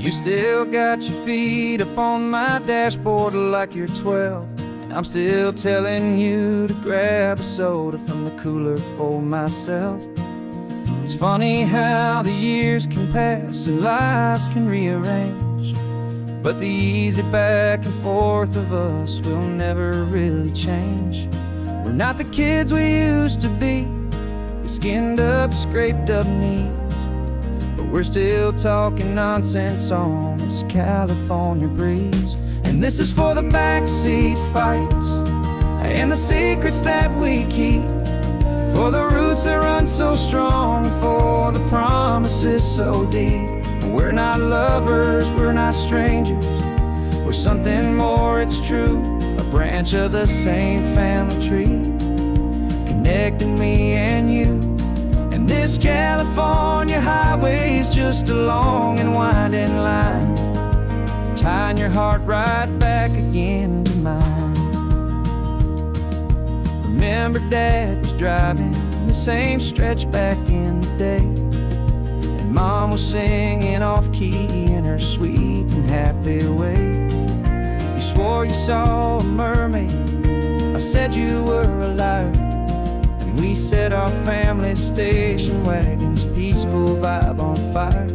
You still got your feet up on my dashboard like you're 12, and I'm still telling you to grab a soda from the cooler for myself. It's funny how the years can pass and lives can rearrange, but the easy back and forth of us will never really change. We're not the kids we used to be, with skinned up, scraped up knees, but we're still talking nonsense on this California breeze. And this is for the backseat fights and the secrets that we keep, for the roots that run so strong, for the promises so deep. We're not lovers, we're not strangers, we're something more, it's true. A branch of the same family tree, connecting me and you. And this California highway is just a long and winding line, tying your heart right back again to mine. Remember Dad was driving the same stretch back in the day, and Mom was singing off-key in her sweet and happy way. You swore you saw a mermaid, I said you were a liar, and we set our family station wagon's peaceful vibe on fire.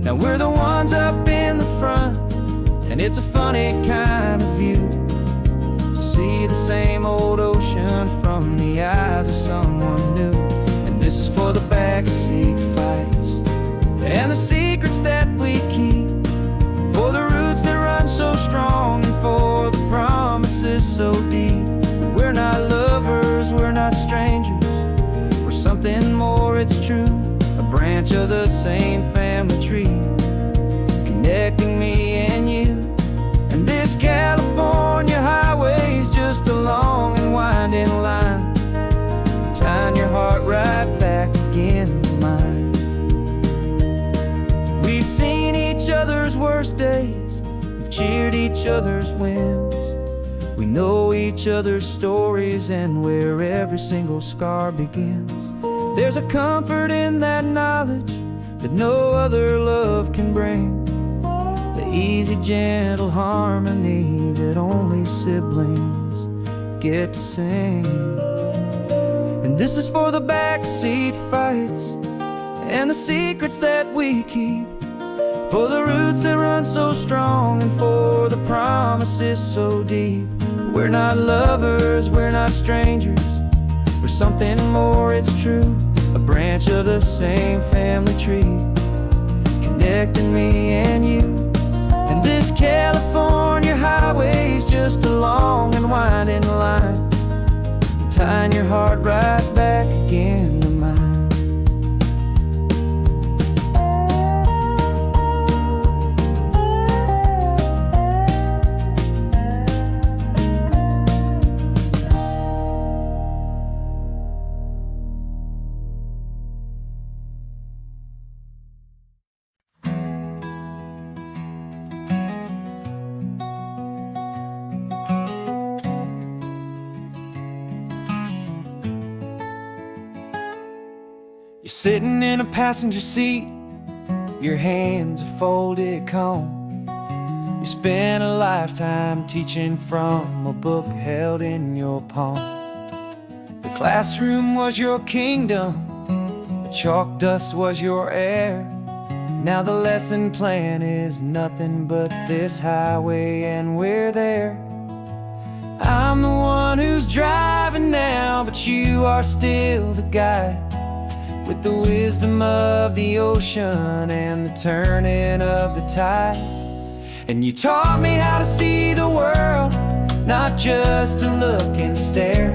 Now we're the ones up in the front, and it's a funny kind of view to see the same old ocean from the eyes of someone new. And this is for the backseat fights and the secrets that we keep, for the roots that run so strong and for the promises so deep. We're not lovers, we're not strangers, we're something more, it's true. A branch of the same family tree, connecting me and you. And this California highway is just a long and winding line, tying your heart right back again to mine. We've seen each other's worst days, we've cheered each other's wins, we know each other's stories and where every single scar begins. There's a comfort in that knowledge that no other love can bring, the easy, gentle harmony that only siblings get to sing. And this is for the backseat fights and the secrets that we keep, for the roots that run so strong and for the promises so deep. We're not lovers, we're not strangers, we're something more, it's true. A branch of the same family tree, connecting me and you. And this California highway is just a long and winding line, tying your heart right back again to mine. You're sitting in a passenger seat, your hands are folded calm. You spent a lifetime teaching from a book held in your palm. The classroom was your kingdom, the chalk dust was your air. Now the lesson plan is nothing but this highway and we're there. I'm the one who's driving now, but you are still the guide, with the wisdom of the ocean and the turning of the tide. And you taught me how to see the world, not just to look and stare.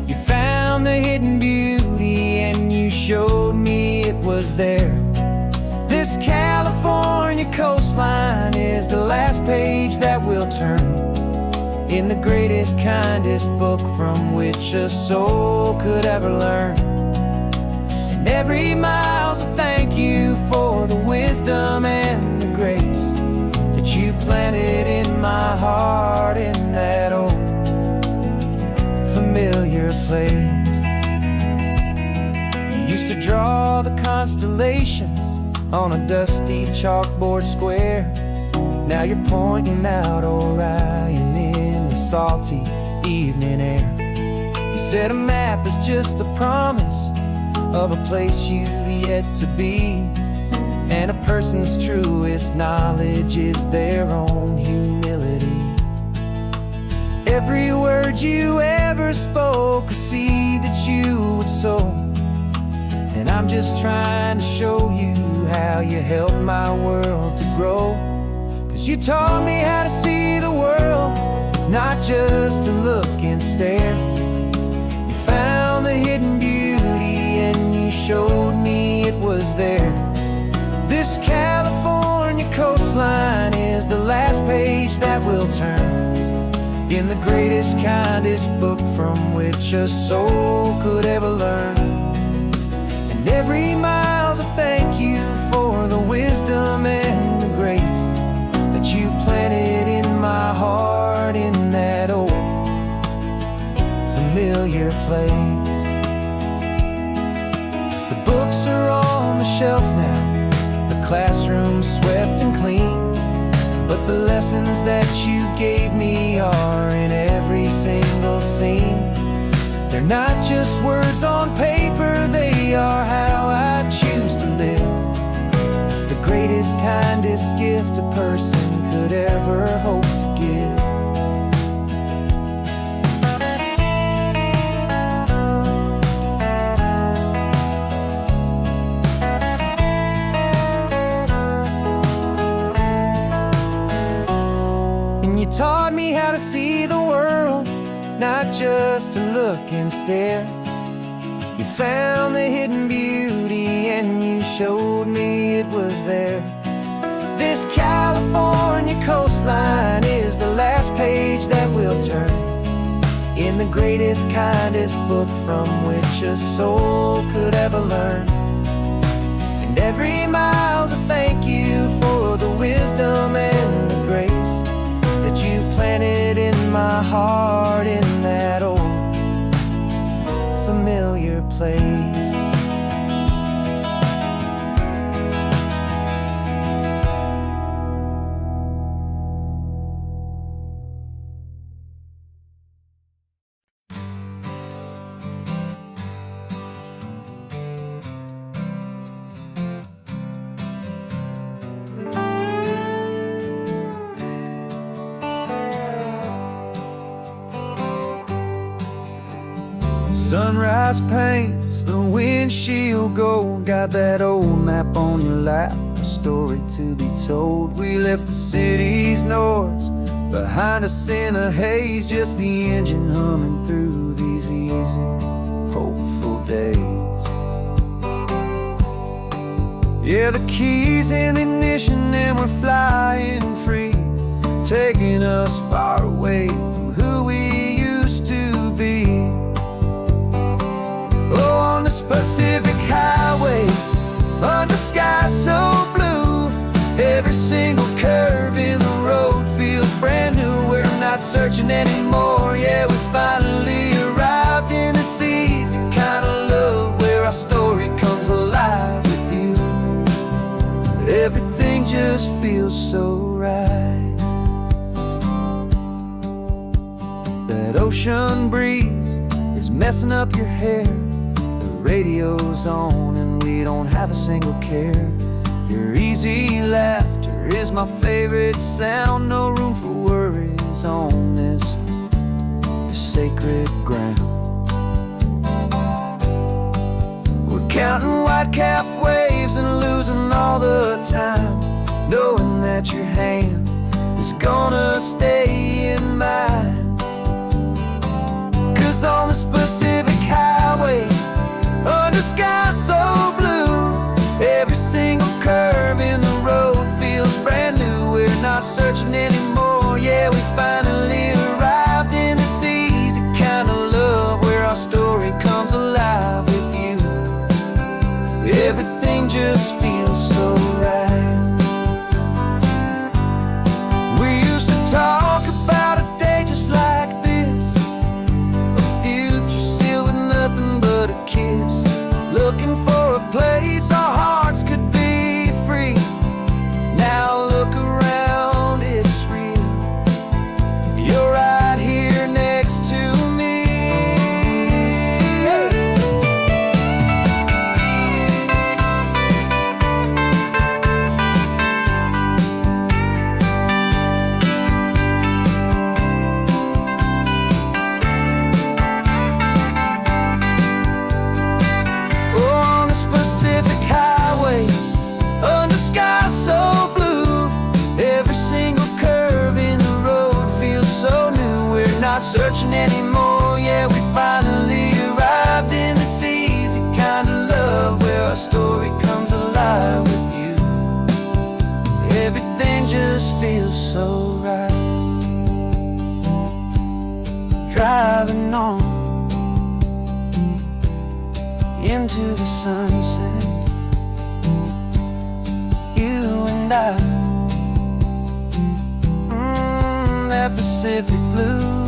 You found the hidden beauty and you showed me it was there. This California coastline is the last page that we'll turn in the greatest, kindest book from which a soul could ever learn. And every mile's a thank you for the wisdom and the grace that you planted in my heart in that old familiar place. You used to draw the constellations on a dusty chalkboard square. Now you're pointing out Orion in the salty evening air. You said a map is just a promise of a place you've yet to be, and a person's truest knowledge is their own humility. Every word you ever spoke, a seed that you would sow, and I'm just trying to show you how you helped my world to grow. 'Cause you taught me how to see the world, not just to look and stare. You found the hidden beauty and you showed me it was there. This California coastline is the last page that we'll turn in the greatest, kindest book from which a soul could ever learn. And every mile's a thank you for the wisdom and the grace that you planted in my heart in that old familiar place. The books are on the shelf now, the classroom swept and clean, but the lessons that you gave me are in every single scene. They're not just words on paper, they are how I choose to live. The greatest, kindest gift a person could ever hope to give. You taught me how to see the world, not just to look and stare. You found the hidden beauty and you showed me it was there. This California coastline is the last page that we'll turn in the greatest, kindest book from which a soul could ever learn. And every mile's a thank you for the wisdom and the grace that you planted in my heart in that old familiar place. Sunrise paints the windshield gold. Got that old map on your lap, a story to be told. We left the city's noise behind us in the haze, just the engine humming through these easy, hopeful days. Yeah, the keys in the ignition and we're flying free, taking us far away from who we used to be. Oh, on this Pacific highway, under sky so blue, every single curve in the road feels brand new. We're not searching anymore, yeah, we finally arrived in this easy kind of love where our story comes alive with you. Everything just feels so right. That ocean breeze is messing up your hair, radio's on and we don't have a single care. Your easy laughter is my favorite sound. No room for worries on this sacred ground. We're counting white-capped waves and losing all the time, knowing that your hand is gonna stay in mine. 'Cause on this Pacific highway, under sky so blue, every single curve in the road feels brand new. We're not searching anymore, yeah, we finally arrived in this easy kind of love where our story comes alive with you. Everything just feels so right. We used to talk about a day just like this, a future sealed with nothing but a kiss, looking for a place our hearts could be not searching anymore. Yeah, we finally arrived in this easy kind of love where our story comes alive with you. Everything just feels so right. Driving on into the sunset, you and I, that Pacific blue.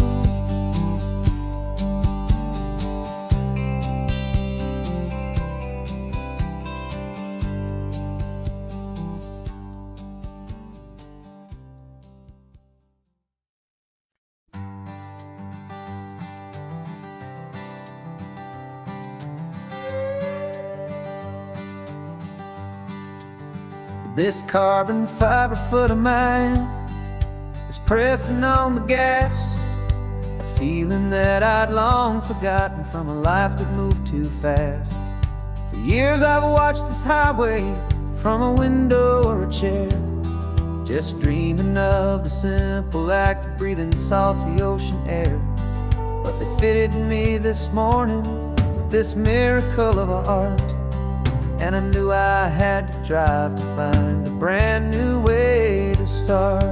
This carbon fiber foot of mine is pressing on the gas, a feeling that I'd long forgotten from a life that moved too fast. For years I've watched this highway from a window or a chair, just dreaming of the simple act of breathing salty ocean air. But they fitted me this morning with this miracle of art, and I knew I had to drive to find a brand new way to start.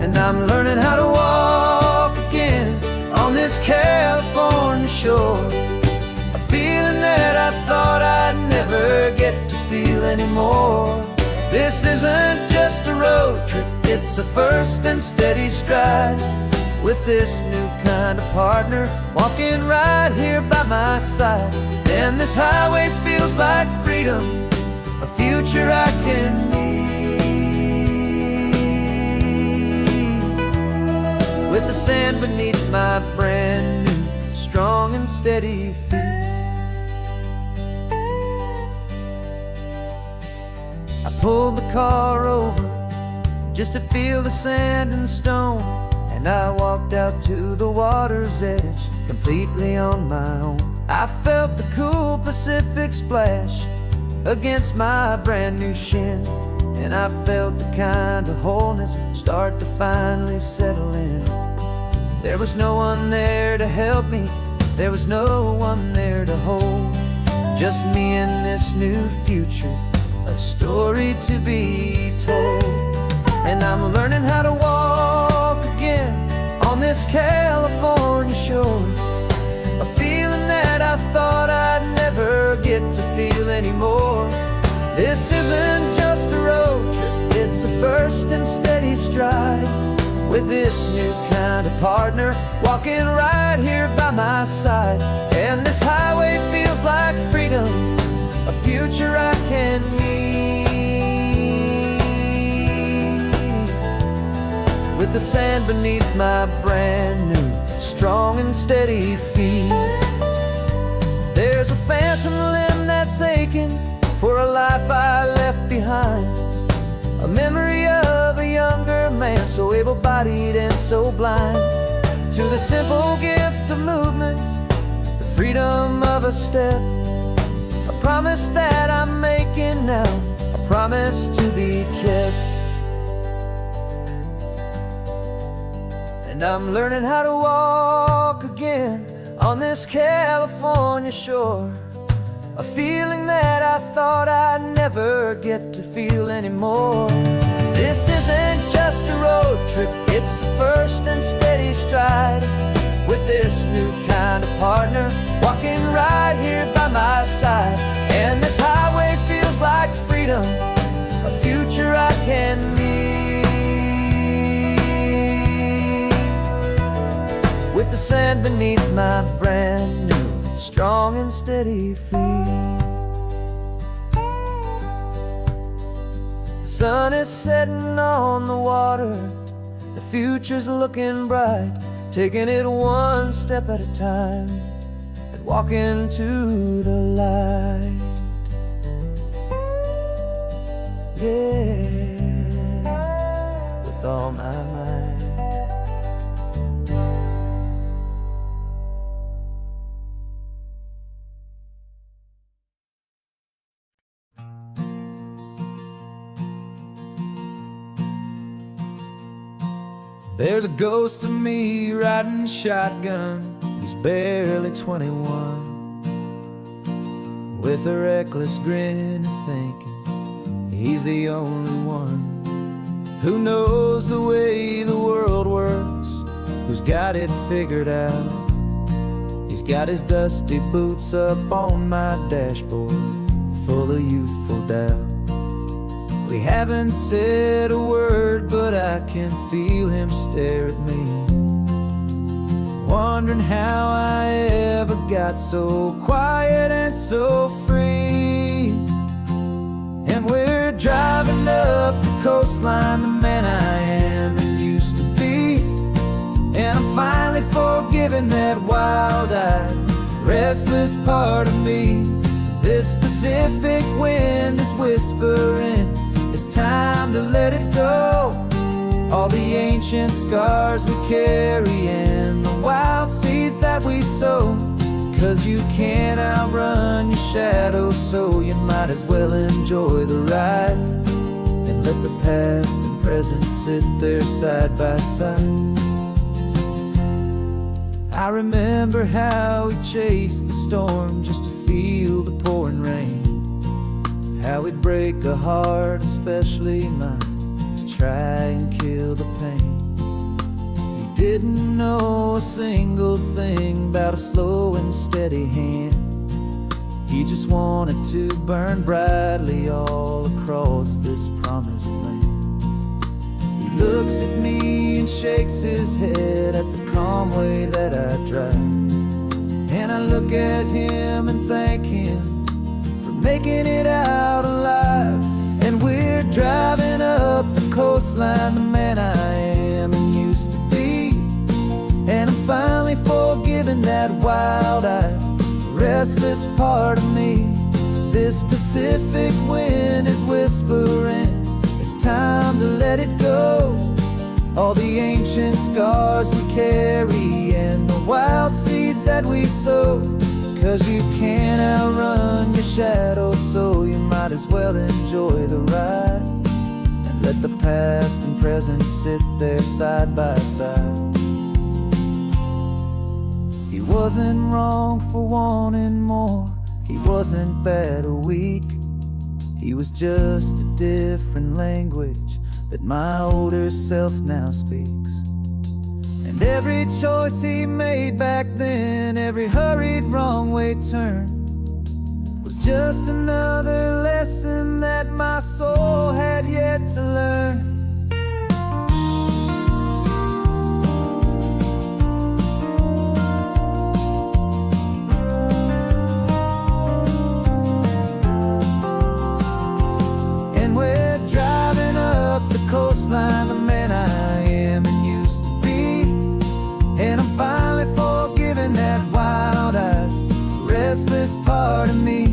And I'm learning how to walk again on this California shore, a feeling that I thought I'd never get to feel anymore. This isn't just a road trip, it's a first and steady stride, with this new kind of partner walking right here by my side. And this highway feels like freedom, a future I can need, with the sand beneath my brand new strong and steady feet. I pulled the car over just to feel the sand and stone, and I walked out to the water's edge completely on my own. I felt the cool Pacific splash against my brand new shin, and I felt the kind of wholeness start to finally settle in. There was no one there to help me, there was no one there to hold, just me and this new future, a story to be told. And I'm learning how to walk again on this California shore, a feeling that I thought I'd never get to feel anymore. This isn't just a road trip, it's a first and steady stride, with this new kind of partner walking right here by my side. And this highway feels like freedom, a future I can need, with the sand beneath my brand new strong and steady feet. There's a phantom limb that's aching for a life I left behind, a memory of a younger man so able-bodied and so blind, to the simple gift of movement, the freedom of a step, a promise that I'm making now, a promise to be kept. And I'm learning how to walk again on this California shore, a feeling that I thought I'd never get to feel anymore. This isn't just a road trip, it's a first and steady stride, with this new kind of partner walking right here by my side. And this highway feels like freedom, a future I can need, with the sand beneath my brand new strong and steady feet. The sun is setting on the water, the future's looking bright, taking it one step at a time and walking to the light. Yeah, with all my might. There's a ghost of me riding shotgun. He's barely 21, with a reckless grin and thinking he's the only one who knows the way the world works, who's got it figured out. He's got his dusty boots up on my dashboard, full of youthful doubt. We haven't said a word, but I can feel him stare at me, wondering how I ever got so quiet and so free. And we're driving up the coastline, the man I am and used to be. And I'm finally forgiving that wild-eyed, restless part of me. This Pacific wind is whispering, it's time to let it go. All the ancient scars we carry and the wild seeds that we sow. 'Cause you can't outrun your shadow, so you might as well enjoy the ride and let the past and present sit there side by side. I remember how we chased the storm just to feel the pouring rain, how we'd break a heart, especially mine, to try and kill the pain. He didn't know a single thing about a slow and steady hand. He just wanted to burn brightly all across this promised land. He looks at me and shakes his head at the calm way that I drive, and I look at him and thank him for making it out alive. And we're driving up the coastline, the man I am and used to be. And I'm finally forgiving that wild-eyed, restless part of me. This Pacific wind is whispering, it's time to let it go. All the ancient scars we carry and the wild seeds that we sow. 'Cause you can't outrun your shadow, so you might as well enjoy the ride and let the past and present sit there side by side. He wasn't wrong for wanting more, he wasn't bad or weak. He was just a different language that my older self now speaks. And every choice he made back then, every hurried wrong way turn, was just another lesson that my soul had yet to learn. Coastline, the man I am and used to be. And I'm finally forgiving that wild-eyed, restless part of me.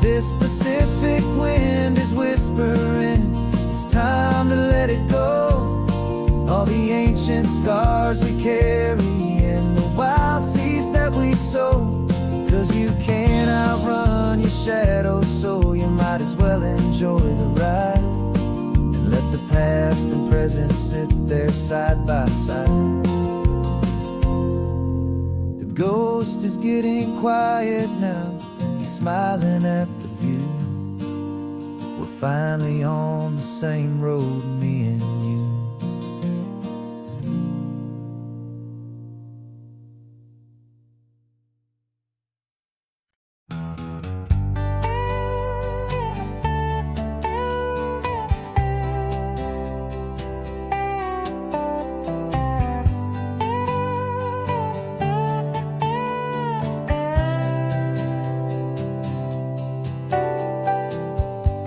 This Pacific wind is whispering, it's time to let it go. All the ancient scars we carry and the wild seeds that we sow. 'Cause you can't outrun your shadow, so you might as well enjoy the ride. Let the past and present sit there side by side. The ghost is getting quiet now, he's smiling at the view. We're finally on the same road, me and you.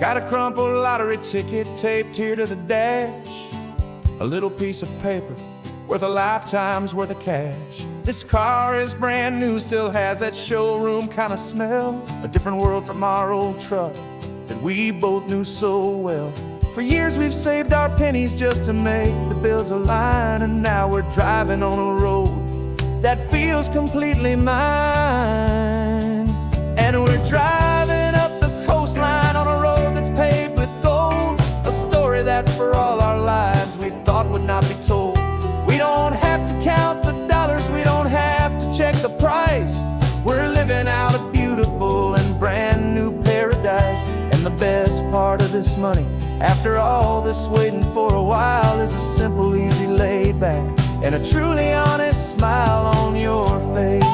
Got a crumpled lottery ticket taped here to the dash, a little piece of paper worth a lifetime's worth of cash. This car is brand new, still has that showroom kind of smell, a different world from our old truck that we both knew so well. For years we've saved our pennies just to make the bills align, and now we're driving on a road that feels completely mine. And we're driving up the coastline on a road that's paved with gold, a story that for all our lives we thought would not be told. We this money. After all this waiting for a while is a simple, easy, laid back, and a truly honest smile on your face.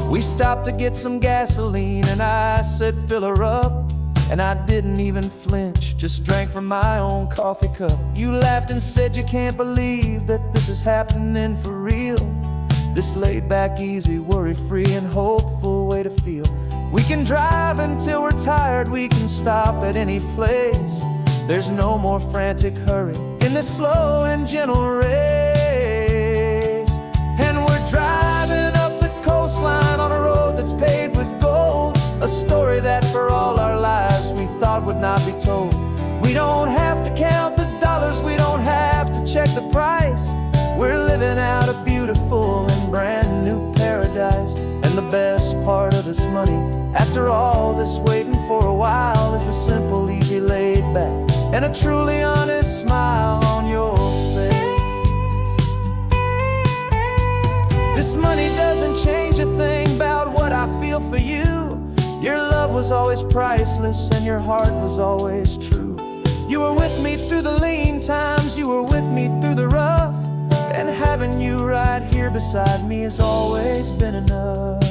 We stopped to get some gasoline and I said fill her up, and I didn't even flinch, just drank from my own coffee cup. You laughed and said you can't believe that this is happening for real. This laid back, easy, worry-free and hopeful way to feel. We can drive until we're tired, we can stop at any place. There's no more frantic hurry in this slow and gentle race. And we're driving up the coastline on a road that's paved with gold, a story that for all our lives we thought would not be told. We don't have to count the dollars, we don't have to check the price. We're living out a beautiful and brand new paradise. And the best part of this money, after all this waiting for a while, is the simple, easy, laid back, and a truly honest smile on your face. This money doesn't change a thing about what I feel for you. Your love was always priceless and your heart was always true. You were with me through the lean times, you were with me through the rough, and having you right here beside me has always been enough.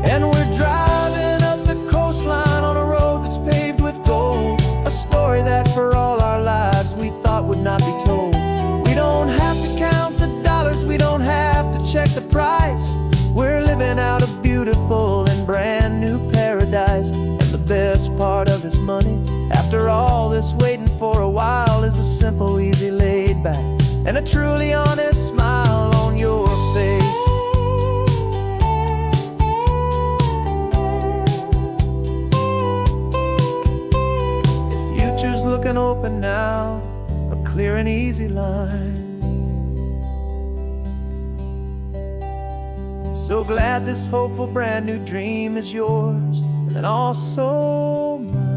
And we're driving up the coastline on a road that's paved with gold, a story that for all our lives we thought would not be told. We don't have to count the dollars, we don't have to check the price. We're living out a beautiful and brand new paradise. And the best part of this money, after all this waiting for a while, is the simple, easy, laid back, and a truly honest smile on your face. Future's looking open now, a clear and easy line. So glad this hopeful brand new dream is yours, and also mine.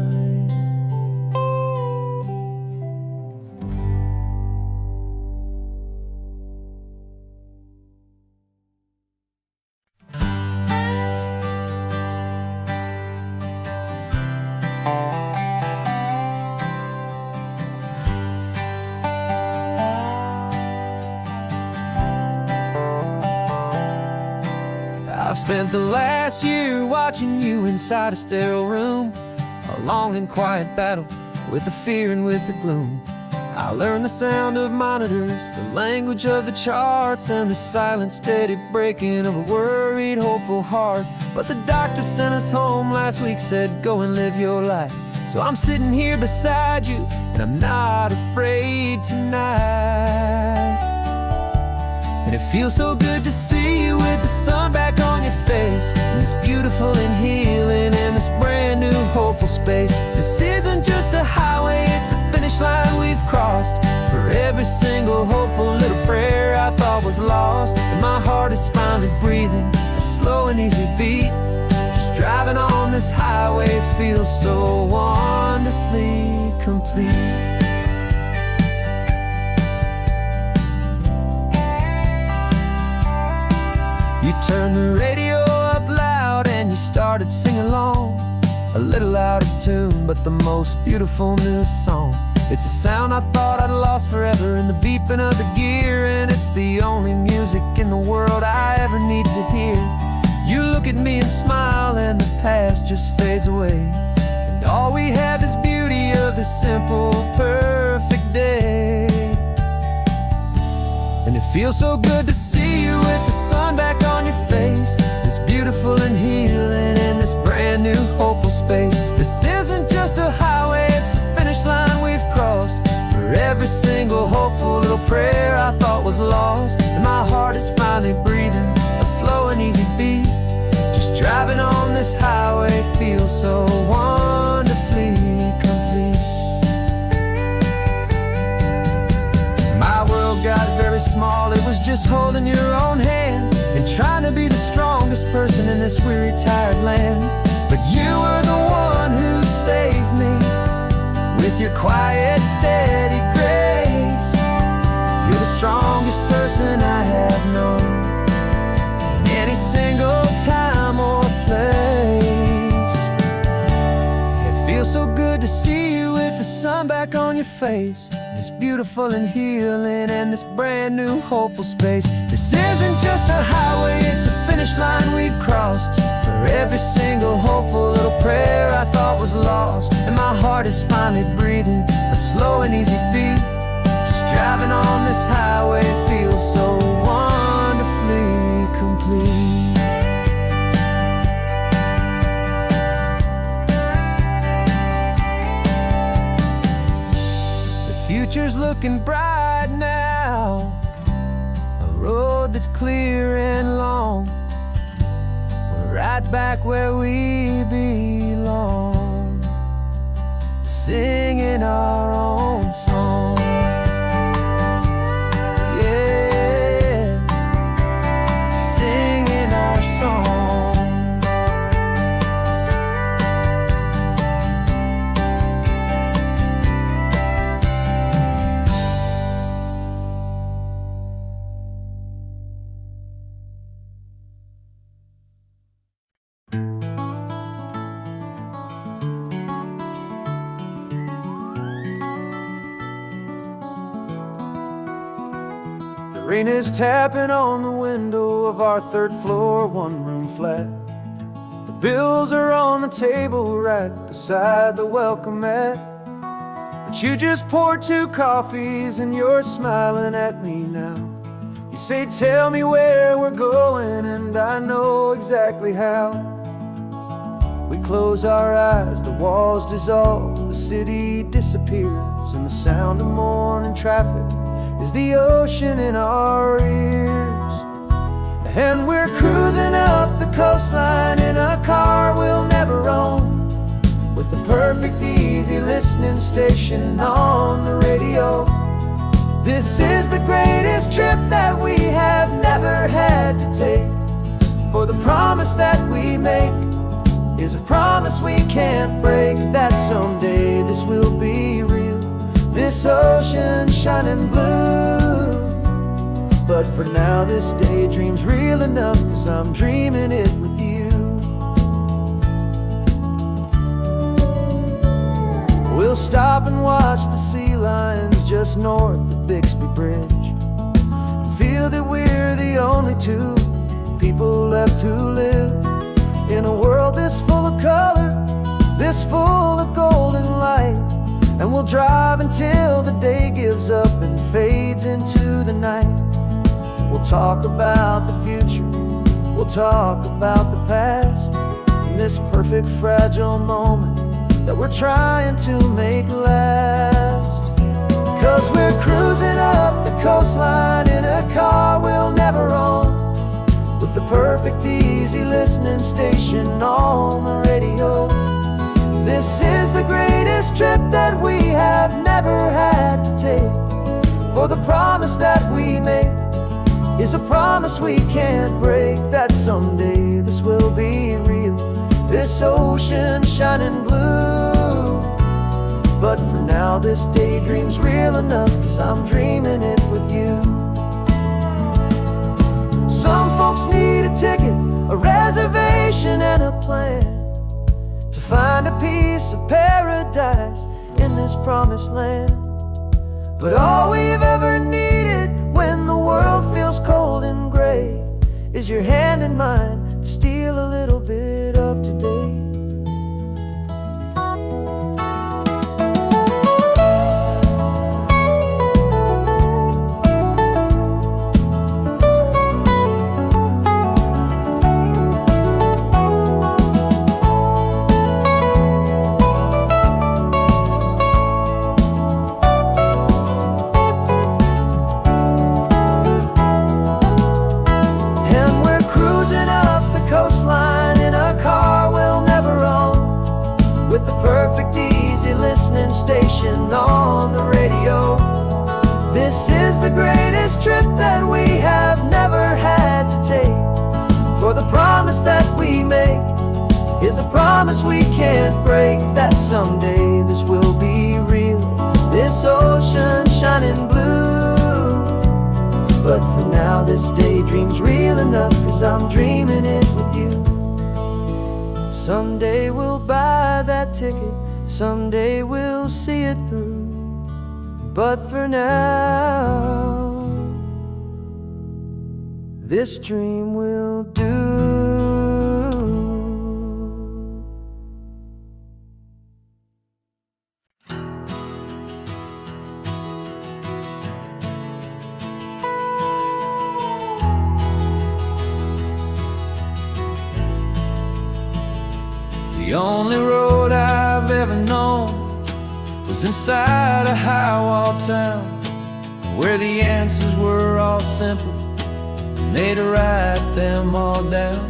I've spent the last year watching you inside a sterile room, a long and quiet battle with the fear and with the gloom. I learned the sound of monitors, the language of the charts, and the silent, steady breaking of a worried, hopeful heart. But the doctor sent us home last week, said go and live your life. So I'm sitting here beside you, and I'm not afraid tonight. And it feels so good to see you with the sun back on your face, and this beautiful and healing in this brand new hopeful space. This isn't just a highway, it's a finish line we've crossed. For every single hopeful little prayer I thought was lost, and my heart is finally breathing a slow and easy beat. Just driving on this highway feels so wonderfully complete. You turned the radio up loud and you started singing along, a little out of tune, but the most beautiful new song. It's a sound I thought I'd lost forever in the beeping of the gear, and it's the only music in the world I ever need to hear. You look at me and smile and the past just fades away, and all we have is beauty of this simple, perfect day. And it feels so good to see you with the sun back on your face, this beautiful and healing in this brand new hopeful space. This isn't just a highway, it's a finish line we've crossed. For every single hopeful little prayer I thought was lost, and my heart is finally breathing a slow and easy beat. Just driving on this highway feels so wonderfully complete. My world got very small, it was just holding your own hand and trying to be the strongest person in this weary, tired land. But you were the one who saved me with your quiet, steady grace. You're the strongest person I have known in any single time or place. It feels so good to see you with the sun back on your face. It's beautiful and healing and this brand new hopeful space. This isn't just a highway, it's a finish line we've crossed. For every single hopeful little prayer I thought was lost. And my heart is finally breathing a slow and easy beat. Just driving on this highway feels so wonderfully complete. Future's looking bright now, a road that's clear and long. We're right back where we belong, singing our own song. Yeah, singing our song. Rain is tapping on the window of our third floor, one-room flat. The bills are on the table right beside the welcome mat. But you just poured 2 coffees and you're smiling at me now. You say, tell me where we're going, and I know exactly how. We close our eyes, the walls dissolve, the city disappears, and the sound of morning traffic is the ocean in our ears. And we're cruising up the coastline in a car we'll never own, with the perfect easy listening station on the radio. This is the greatest trip that we have never had to take, for the promise that we make is a promise we can't break, that someday this will be real, this ocean shining blue. But for now this daydream's real enough, 'cause I'm dreaming it with you. We'll stop and watch the sea lions just north of Bixby Bridge, feel that we're the only 2 people left who live in a world this full of color, this full of golden light. And we'll drive until the day gives up and fades into the night. We'll talk about the future, we'll talk about the past, in this perfect fragile moment that we're trying to make last. 'Cause we're cruising up the coastline in a car we'll never own, with the perfect easy listening station on the radio. This is the greatest trip that we have never had to take, for the promise that we make is a promise we can't break, that someday this will be real, this ocean shining blue. But for now this daydream's real enough, 'cause I'm dreaming it with you. Some folks need a ticket, a reservation and a plan to find a piece of paradise in this promised land. But all we've ever needed when the world feels cold and gray is your hand in mine to steal a little bit of today. Station on the radio. This is the greatest trip that we have promise that we make is a promise we can't break, that someday this will be real, this ocean shining blue. But for now this daydream's real enough, 'cause I'm dreaming it with you. Someday we'll buy that ticket, someday we'll see it through. But for now, this dream will do. The only road I've ever known was inside a high-wall town, where the answers were all simple and they'd write them all down.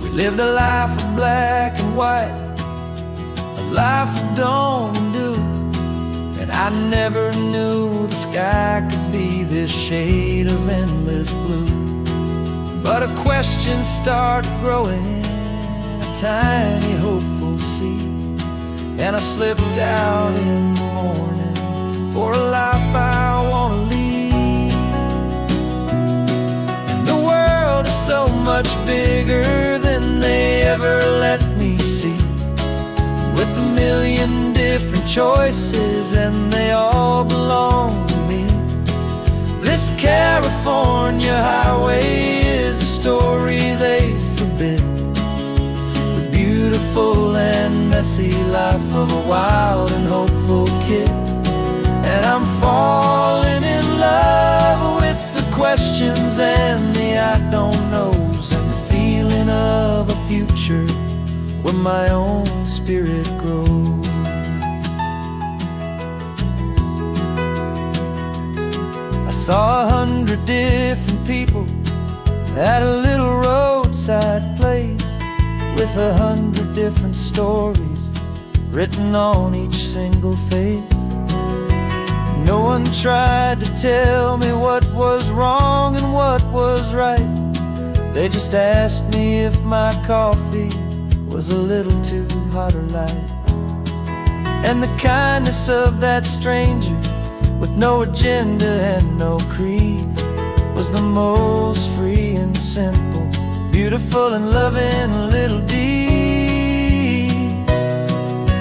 We lived a life of black and white, a life of dawn and dew, and I never knew the sky could be this shade of endless blue. But a question started growing, a tiny hopeful seed, and I slipped out in the morning for a life I wanna lead. And the world is so much bigger than they ever let me see, with a million different choices and they all belong to me. This California highway is a story they forbid, beautiful and messy life of a wild and hopeful kid. And I'm falling in love with the questions and the I don't knows, and the feeling of a future where my own spirit grows. I saw 100 different people at a little roadside place, with 100 different stories written on each single face. No one tried to tell me what was wrong and what was right. They just asked me if my coffee was a little too hot or light. And the kindness of that stranger, with no agenda and no creed, was the most free and simple, beautiful and loving little deed.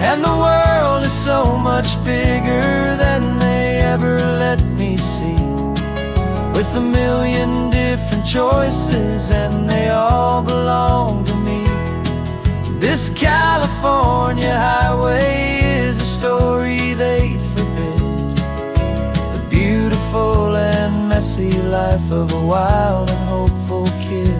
And the world is so much bigger than they ever let me see, with a million different choices and they all belong to me. This California highway is a story they forbid, the beautiful and messy life of a wild and hopeful kid.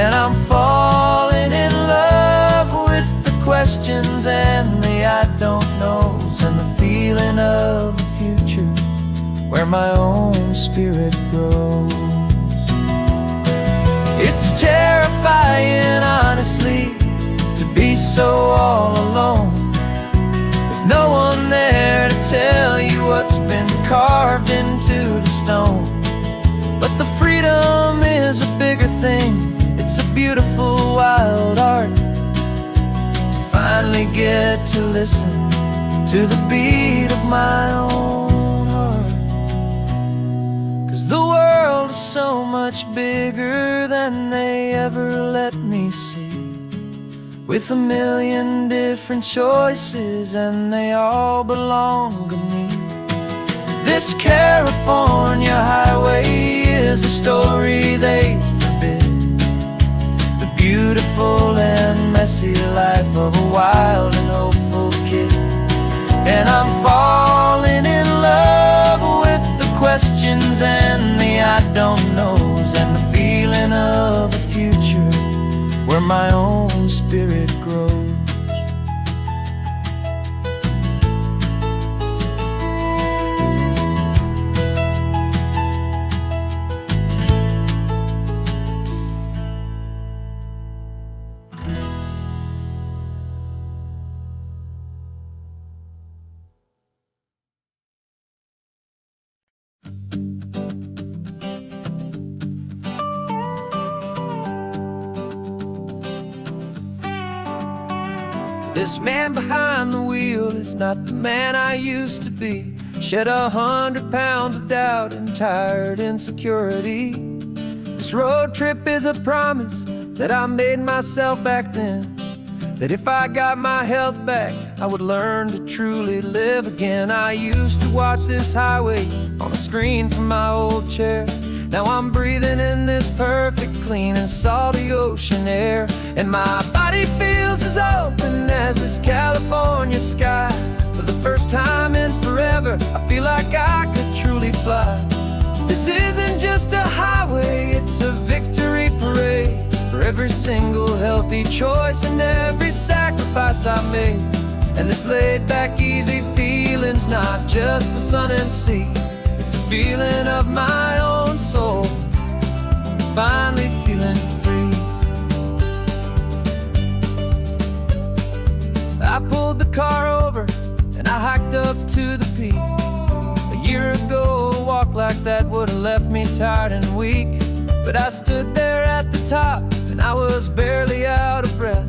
And I'm falling in love with the questions and the I don't knows, and the feeling of a future where my own spirit grows. It's terrifying, honestly, to be so all alone, with no one there to tell you what's been carved into the stone. But the freedom is a bigger thing, it's a beautiful wild art, to finally get to listen to the beat of my own heart. 'Cause the world is so much bigger than they ever let me see, with a million different choices and they all belong to me. This California highway is a story they forbid, the beautiful and messy life of a wild and hopeful kid. And I'm falling in love with the questions and the I don't knows, and the feeling of a future where my own spirit grows. This man behind the wheel is not the man I used to be. Shed 100 pounds of doubt and tired insecurity. This road trip is a promise that I made myself back then, that if I got my health back, I would learn to truly live again. I used to watch this highway on a screen from my old chair. Now I'm breathing in this perfect, clean and salty ocean air. And my body feels as open as this California sky. For the first time in forever, I feel like I could truly fly. This isn't just a highway, it's a victory parade. For every single healthy choice and every sacrifice I made. And this laid back, easy feeling's not just the sun and sea. It's the feeling of my own soul, finally feeling free. I pulled the car over and I hiked up to the peak. A year ago, a walk like that would have left me tired and weak. But I stood there at the top and I was barely out of breath,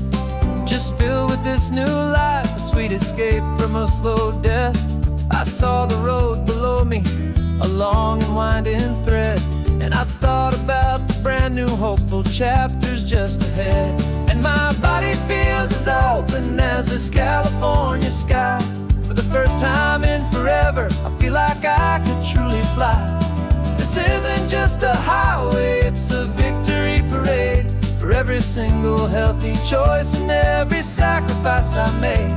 just filled with this new life, a sweet escape from a slow death. I saw the road below me, a long and winding thread, and I thought about the brand new hopeful chapters just ahead. And my body feels as open as this California sky. For the first time in forever, I feel like I could truly fly. This isn't just a highway, it's a victory parade. For every single healthy choice and every sacrifice I made.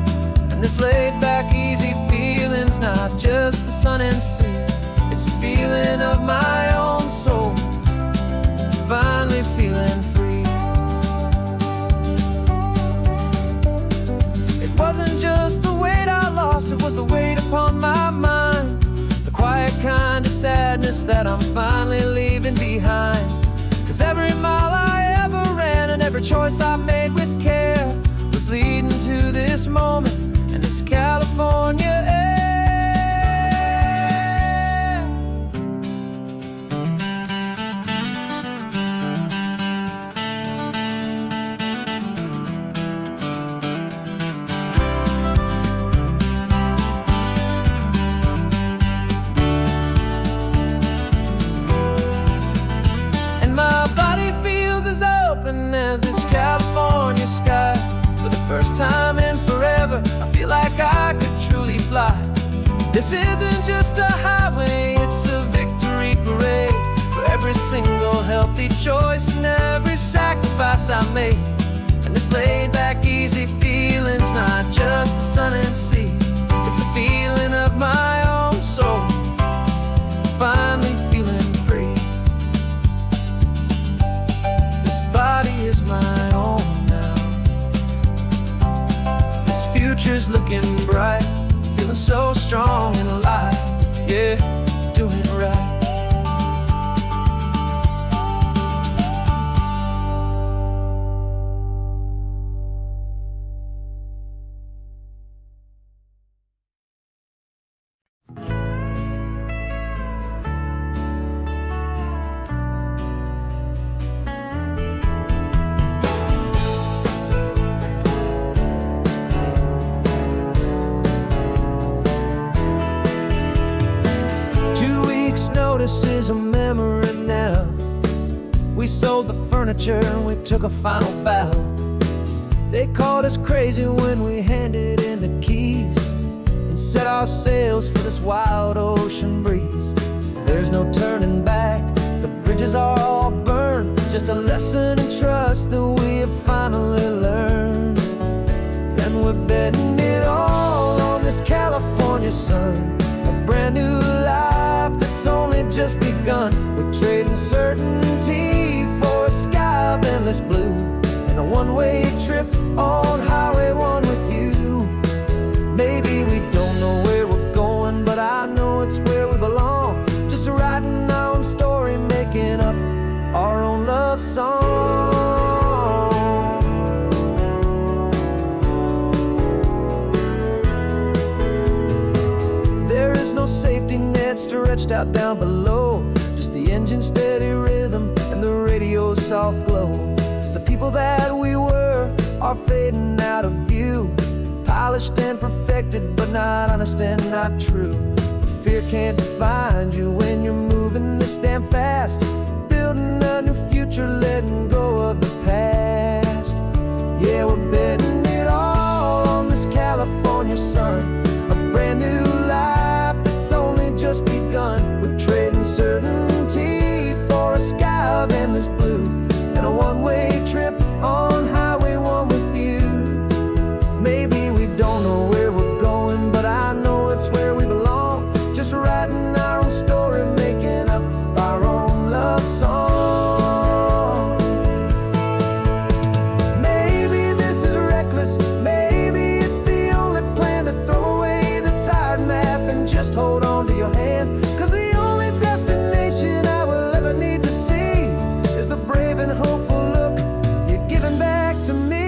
And this laid back, easy feeling's not just the sun and sea. It's a feeling of my own soul, finally feeling free. It wasn't just the weight I lost, it was the weight upon my mind. The quiet kind of sadness that I'm finally leaving behind. 'Cause every mile I ever ran and every choice I made with care was leading to this moment and this California air. As this California sky. For the first time in forever, I feel like I could truly fly. This isn't just a highway, it's a victory parade. For every single healthy choice and every sacrifice I made. And this laid back, easy feeling's not just the sun and sea. It's a feeling of my own soul, finally feeling free. Body is my own now. This future's looking bright, feeling so strong and alive. Yeah, doing right. This is a memory now. We sold the furniture and we took a final bow. They called us crazy when we handed in the keys and set our sails for this wild ocean breeze. There's no turning back, the bridges are all burned. Just a lesson in trust that we have finally learned. And we're betting it all on this California sun, a brand new life that's only just begun. We're trading certainty for a sky of endless blue, and a one-way trip on Highway 1 with you. Maybe we don't know where we're going, but I know it's where we belong. Just writing our own story, making up our own love song. There is no safety net stretched out down below, just the engine's steady rhythm and the radio's soft glow. The people that we were are fading out of view, connected but not honest and not true. Fear can't define you when you're moving this damn fast, building a new future, letting go of the past. Yeah, we're betting it all on this California sun, a brand new life that's only just begun. We're trading certainty for a sky of endless blue, and a one-way trip on Highway 1 with you. Maybe we don't know where we're going, but I know it's where we belong. Just writing our own story, making up our own love song. Maybe this is reckless, maybe it's the only plan to throw away the tired map and just hold on to your hand. 'Cause the only destination I will ever need to see is the brave and hopeful look you're giving back to me.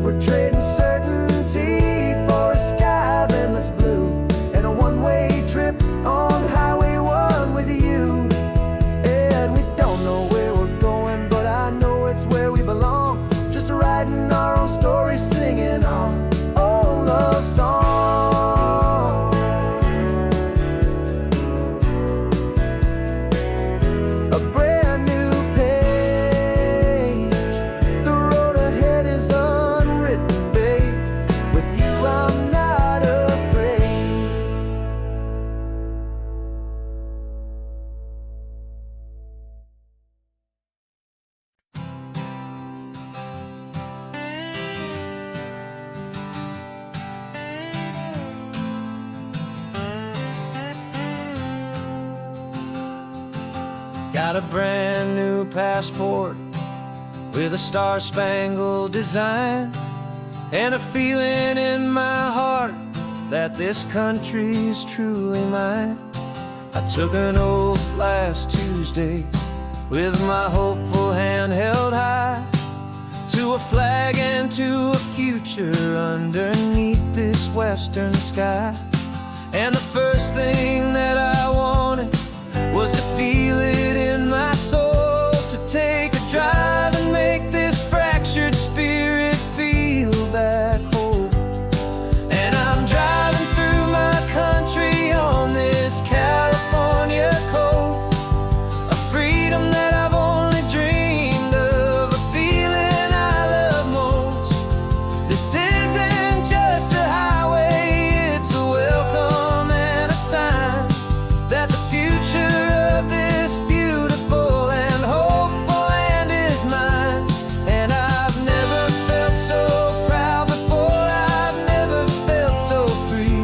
We're trading certainty for a sky of endless blue, and a one-way trip on Highway 1 with you. And we don't know where we're going, but I know it's where we belong. Just writing our own story, singing our own love song. A brand new page, the road ahead is unwritten, babe. With you I'm not afraid. Got a brand new passport with a star-spangled design, and a feeling in my heart that this country's truly mine. I took an oath last Tuesday with my hopeful hand held high, to a flag and to a future underneath this western sky. And the first thing that I wanted was to feel it in my soul, to take a drive and make this fractured spirit feel back home. And I'm driving through my country on this California coast, a freedom that I've only dreamed of, a feeling I love most. This isn't just a highway, it's a welcome and a sign that the future of this beautiful and hopeful land is mine. And I've never felt so proud before, I've never felt so free,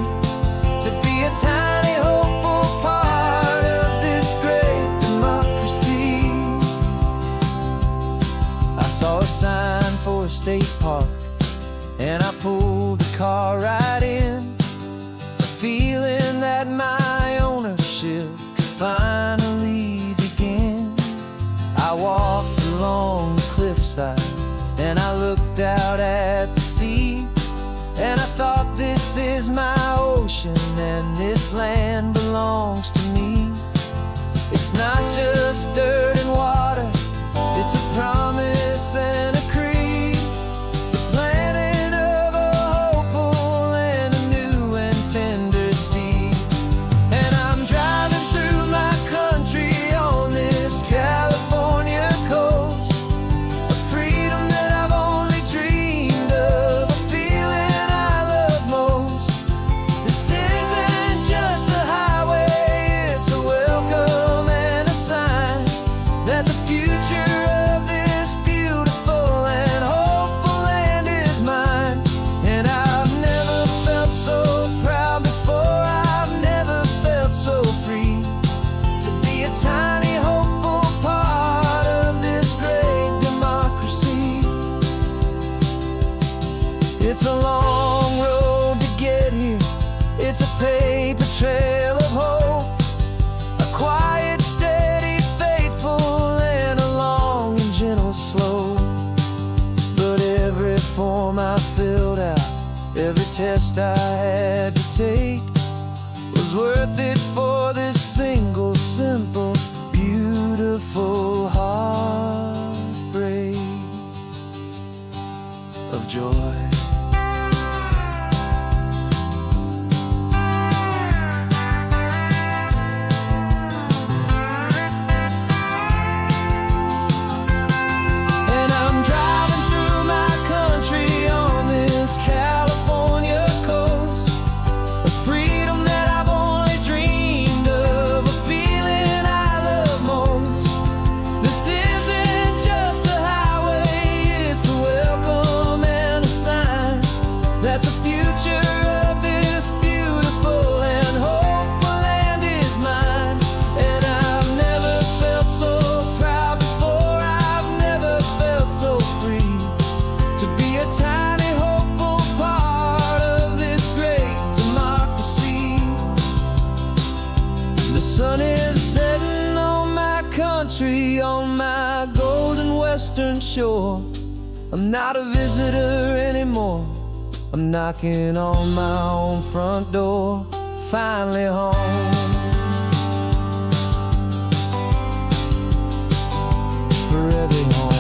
to be a tiny hopeful part of this great democracy. I saw a sign for a state park, and I pulled the car right in, a feeling that my ownership could finally begin. I walked along the cliffside, and I looked out at the sea, and I thought, this is my ocean, and this land belongs to me. It's not just dirt and water, it's a promise and a creed, the planting of a hopeful and a new and tender seed. And I'm driving through my country on this California coast, a freedom that I've only dreamed of, a feeling I love most. This isn't just a highway, it's a welcome and a sign that the future of this beautiful and hopeful land is mine. And I've never felt so proud before, I've never felt so free, to be a tiny hopeful part of this great democracy. It's a long road to get here, it's a paper trail of hope, a quiet, steady faith test I had to take was worth it for this single, simple, beautiful heartbreak of joy. On my golden western shore, I'm not a visitor anymore. I'm knocking on my own front door, finally home. Forever home.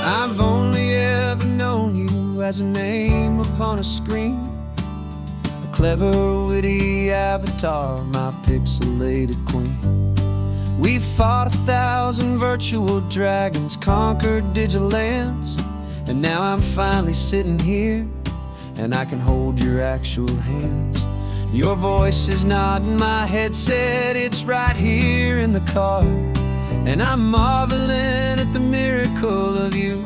I've only ever known you as a name upon a screen, a clever, witty avatar, my pixelated queen. We've fought 1,000 virtual dragons, conquered digital lands, and now I'm finally sitting here, and I can hold your actual hands. Your voice is not in my headset, it's right here in the car, and I'm marveling at the miracle of you,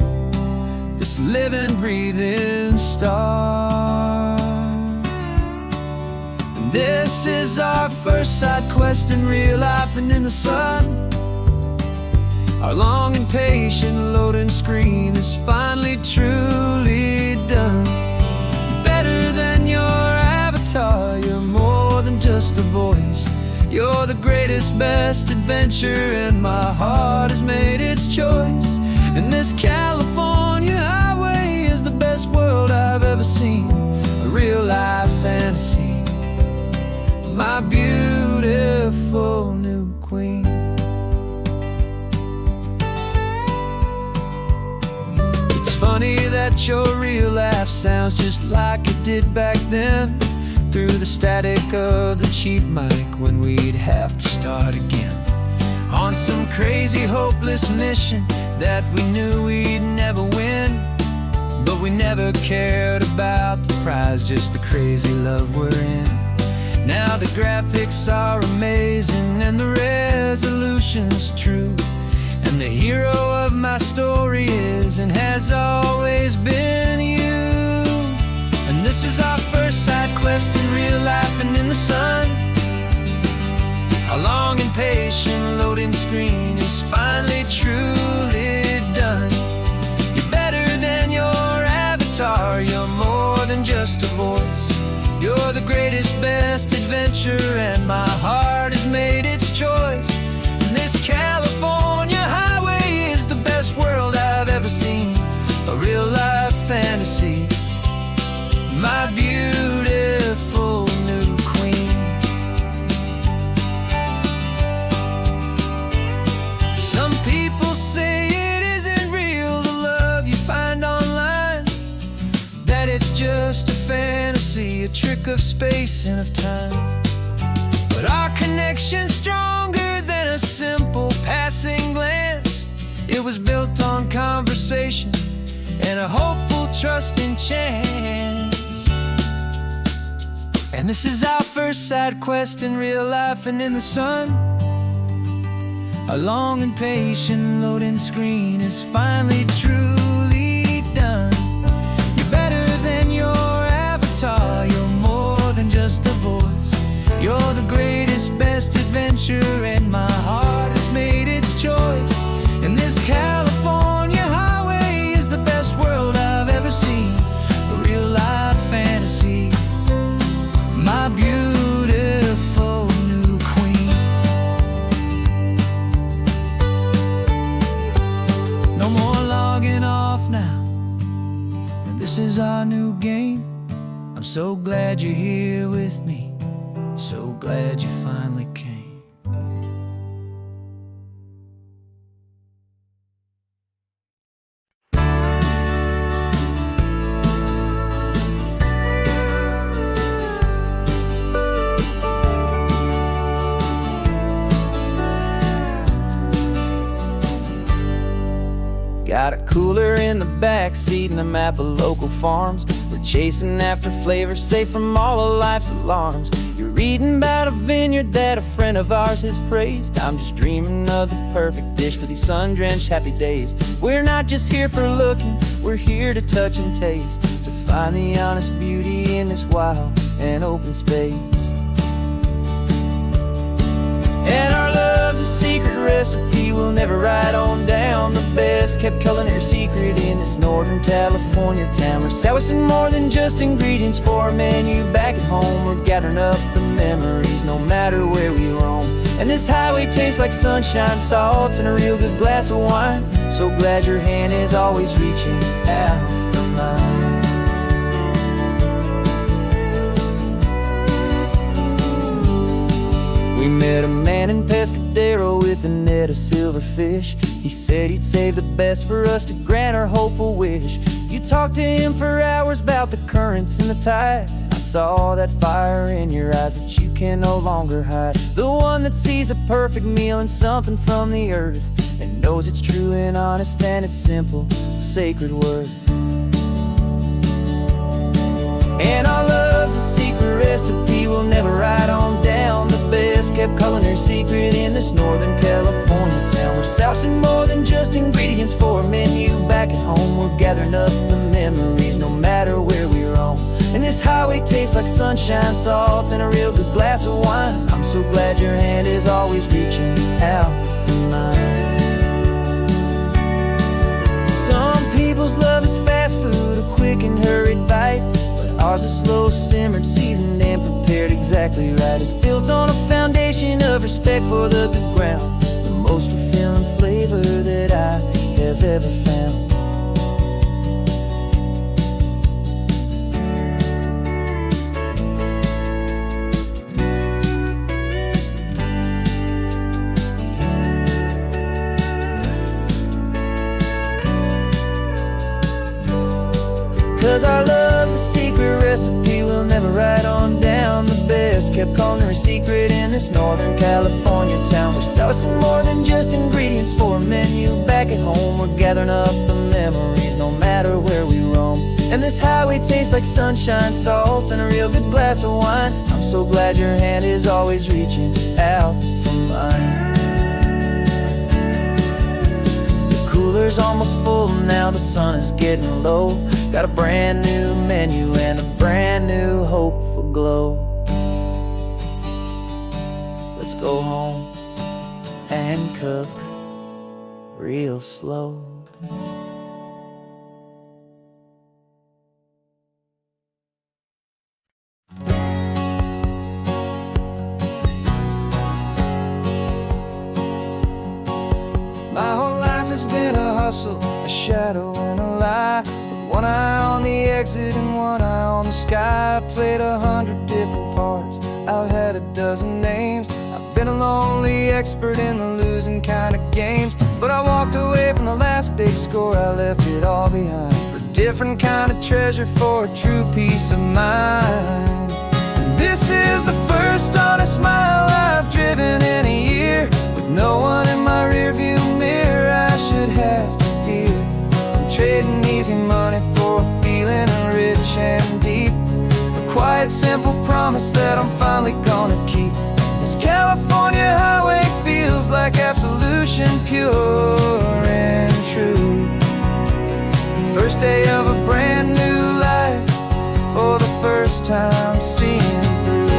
this living, breathing star. And this is our first side quest in real life and in the sun. Our long and patient loading screen is finally truly done. Better than your avatar, you're more than just a voice. You're the greatest, best adventure, and my heart has made its choice. And this California highway is the best world I've ever seen, a real-life fantasy, my beautiful new queen. It's funny that your real life sounds just like it did back then, through the static of the cheap mic when we'd have to start again, on some crazy, hopeless mission that we knew we'd never win. But we never cared about the prize, just the crazy love we're in. Now the graphics are amazing and the resolution's true, and the hero of my story is and has always been you. And this is our first side quest in real life and in the sun. Our long and patient loading screen is finally truly done. You're better than your avatar, you're more than just a voice. You're the greatest, best adventure, and my heart has made its choice. And this California highway is the best world I've ever seen, a real-life fantasy, my beautiful new queen. Some people say it isn't real, the love you find online, that it's just a fantasy, a trick of space and of time. But our connection's stronger than a simple passing glance. It was built on conversation and a hopeful, trusting chance. And this is our first side quest in real life and in the sun. Our long and patient loading screen is finally truly done. You're better than your avatar, you're more than just a voice. You're the greatest, best adventure, and my off now, and this is our new game. I'm so glad you're here with me, so glad you finally came. Got a cooler in the back seat and a map of local farms. We're chasing after flavors safe from all of life's alarms. You're reading about a vineyard that a friend of ours has praised. I'm just dreaming of the perfect dish for these sun-drenched happy days. We're not just here for looking, we're here to touch and taste, to find the honest beauty in this wild and open space. And our love's a secret recipe we'll never write on down. The best kept culinary secret in this Northern California town. We're sourcing more than just ingredients for a menu back at home. We're gathering up the memories no matter where we roam. And this highway tastes like sunshine, salt, and a real good glass of wine. So glad your hand is always reaching out for mine. We met a man in Pescadero with a net of silverfish. He said he'd save the best for us to grant our hopeful wish. You talked to him for hours about the currents and the tide. I saw that fire in your eyes that you can no longer hide. The one that sees a perfect meal in something from the earth, and knows it's true and honest and it's simple, sacred worth. And our love's a secret recipe we'll never write on down. The best kept culinary secret in this Northern California town. We're sourcing more than just ingredients for a menu back at home. We're gathering up the memories no matter where we roam. And this highway tastes like sunshine, salt, and a real good glass of wine. I'm so glad your hand is always reaching out for mine. Some people's love is fast food, a quick and hurried bite. Ours is slow simmered, seasoned and prepared exactly right. It's built on a foundation of respect for the good ground, the most fulfilling flavor that I have ever found. 'Cause our love's a secret recipe we'll never write on down. The best kept culinary secret in this Northern California town. We're sourcing more than just ingredients for a menu back at home. We're gathering up the memories no matter where we roam. And this highway tastes like sunshine, salt, and a real good glass of wine. I'm so glad your hand is always reaching out for mine. The cooler's almost full now, the sun is getting low. Got a brand new menu and a brand new hopeful glow. Let's go home and cook real slow. My whole life has been a hustle, a shadow and a lie. One eye on the exit and one eye on the sky. I played 100 different parts, I've had a dozen names. I've been a lonely expert in the losing kind of games. But I walked away from the last big score, I left it all behind for a different kind of treasure, for a true peace of mind. And this is the first honest mile I've driven in a year, with no one in my rearview mirror I should have to fear. I'm trading easy money for a feeling rich and deep, a quiet, simple promise that I'm finally gonna keep. This California highway feels like absolution, pure and true. The first day of a brand new life, for the first time seeing through.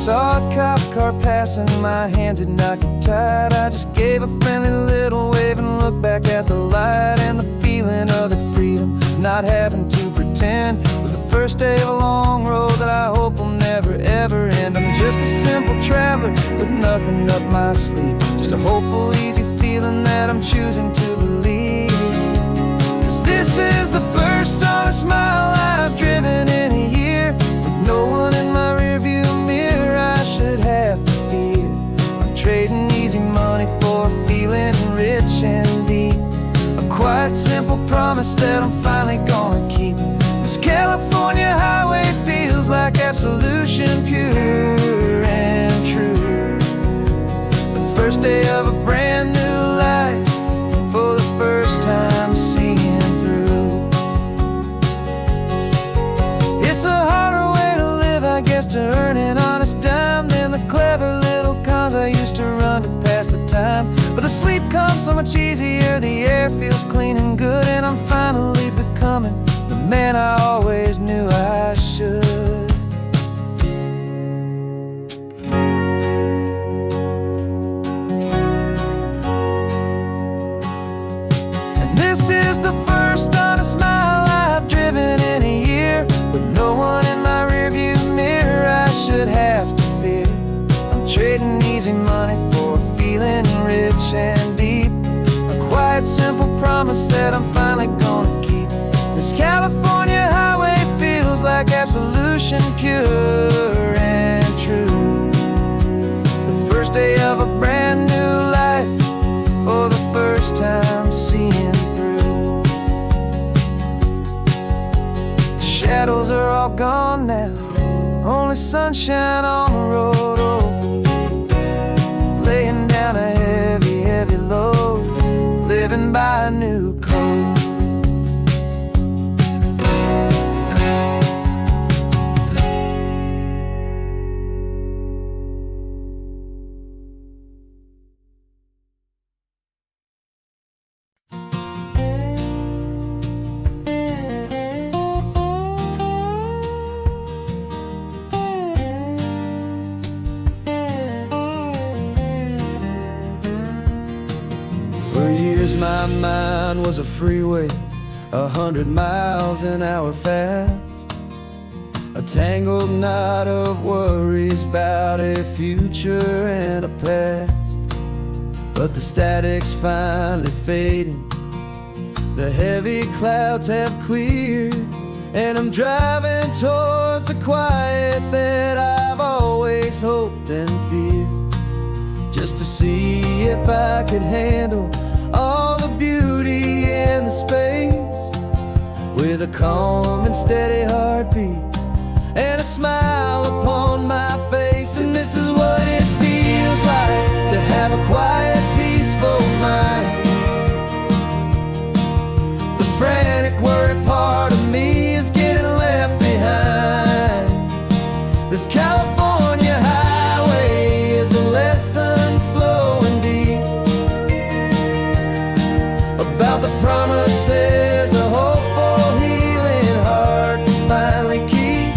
Saw a cop car passing, my hands had not get tied. I just gave a friendly little wave and looked back at the light. And the feeling of the freedom, not having to pretend, was the first day of a long road that I hope will never ever end. I'm just a simple traveler with nothing up my sleeve, just a hopeful, easy feeling that I'm choosing to believe. 'Cause this is the first honest mile I've driven in a year, with no one in my rearview mirror I should have to fear. I'm trading easy money for a feeling rich and deep, a quiet, simple promise that I'm finally gonna keep. This California highway feels like absolution, pure and true. The first day of a brand new life, for the first time seeing through. It's a harder way to live, I guess, to earn an honest dime than the clever little cons I used to run to pass the time. But the sleep comes so much easier, the air feels clean and good, and I'm finally becoming the man I always knew I should. And this is the first honest mile I've driven in a year, with no one in my rearview mirror I should have to fear. I'm trading easy money for a feeling rich and deep, a quiet, simple promise that I'm finally gonna keep. This California highway feels like absolution, pure and true. The first day of a brand new life, for the first time seeing through. The shadows are all gone now, only sunshine on the road. Oh, laying down a heavy, heavy load, living by a new code. For years my mind was a freeway, 100 miles an hour fast, a tangled knot of worries about a future and a past. But the static's finally fading, the heavy clouds have cleared, and I'm driving towards the quiet that I've always hoped and feared, just to see if I could handle all the beauty and the space, with a calm and steady heartbeat and a smile upon my face. And this is what it feels like to have a quiet, peaceful mind. The frantic, worried part of me is getting left behind. This California highway is a lesson, slow and deep, about the promises a hopeful, healing heart can finally keep.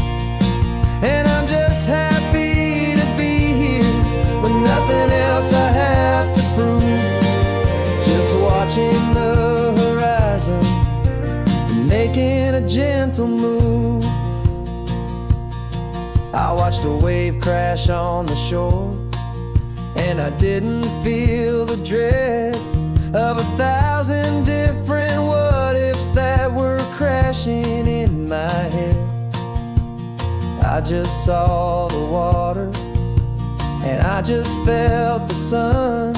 And I'm just happy to be here, with nothing else I have to prove, just watching the horizon and making a gentle move. I watched a wave crash on the shore, and I didn't feel the dread of 1,000 different what-ifs that were crashing in my head. I just saw the water, and I just felt the sun,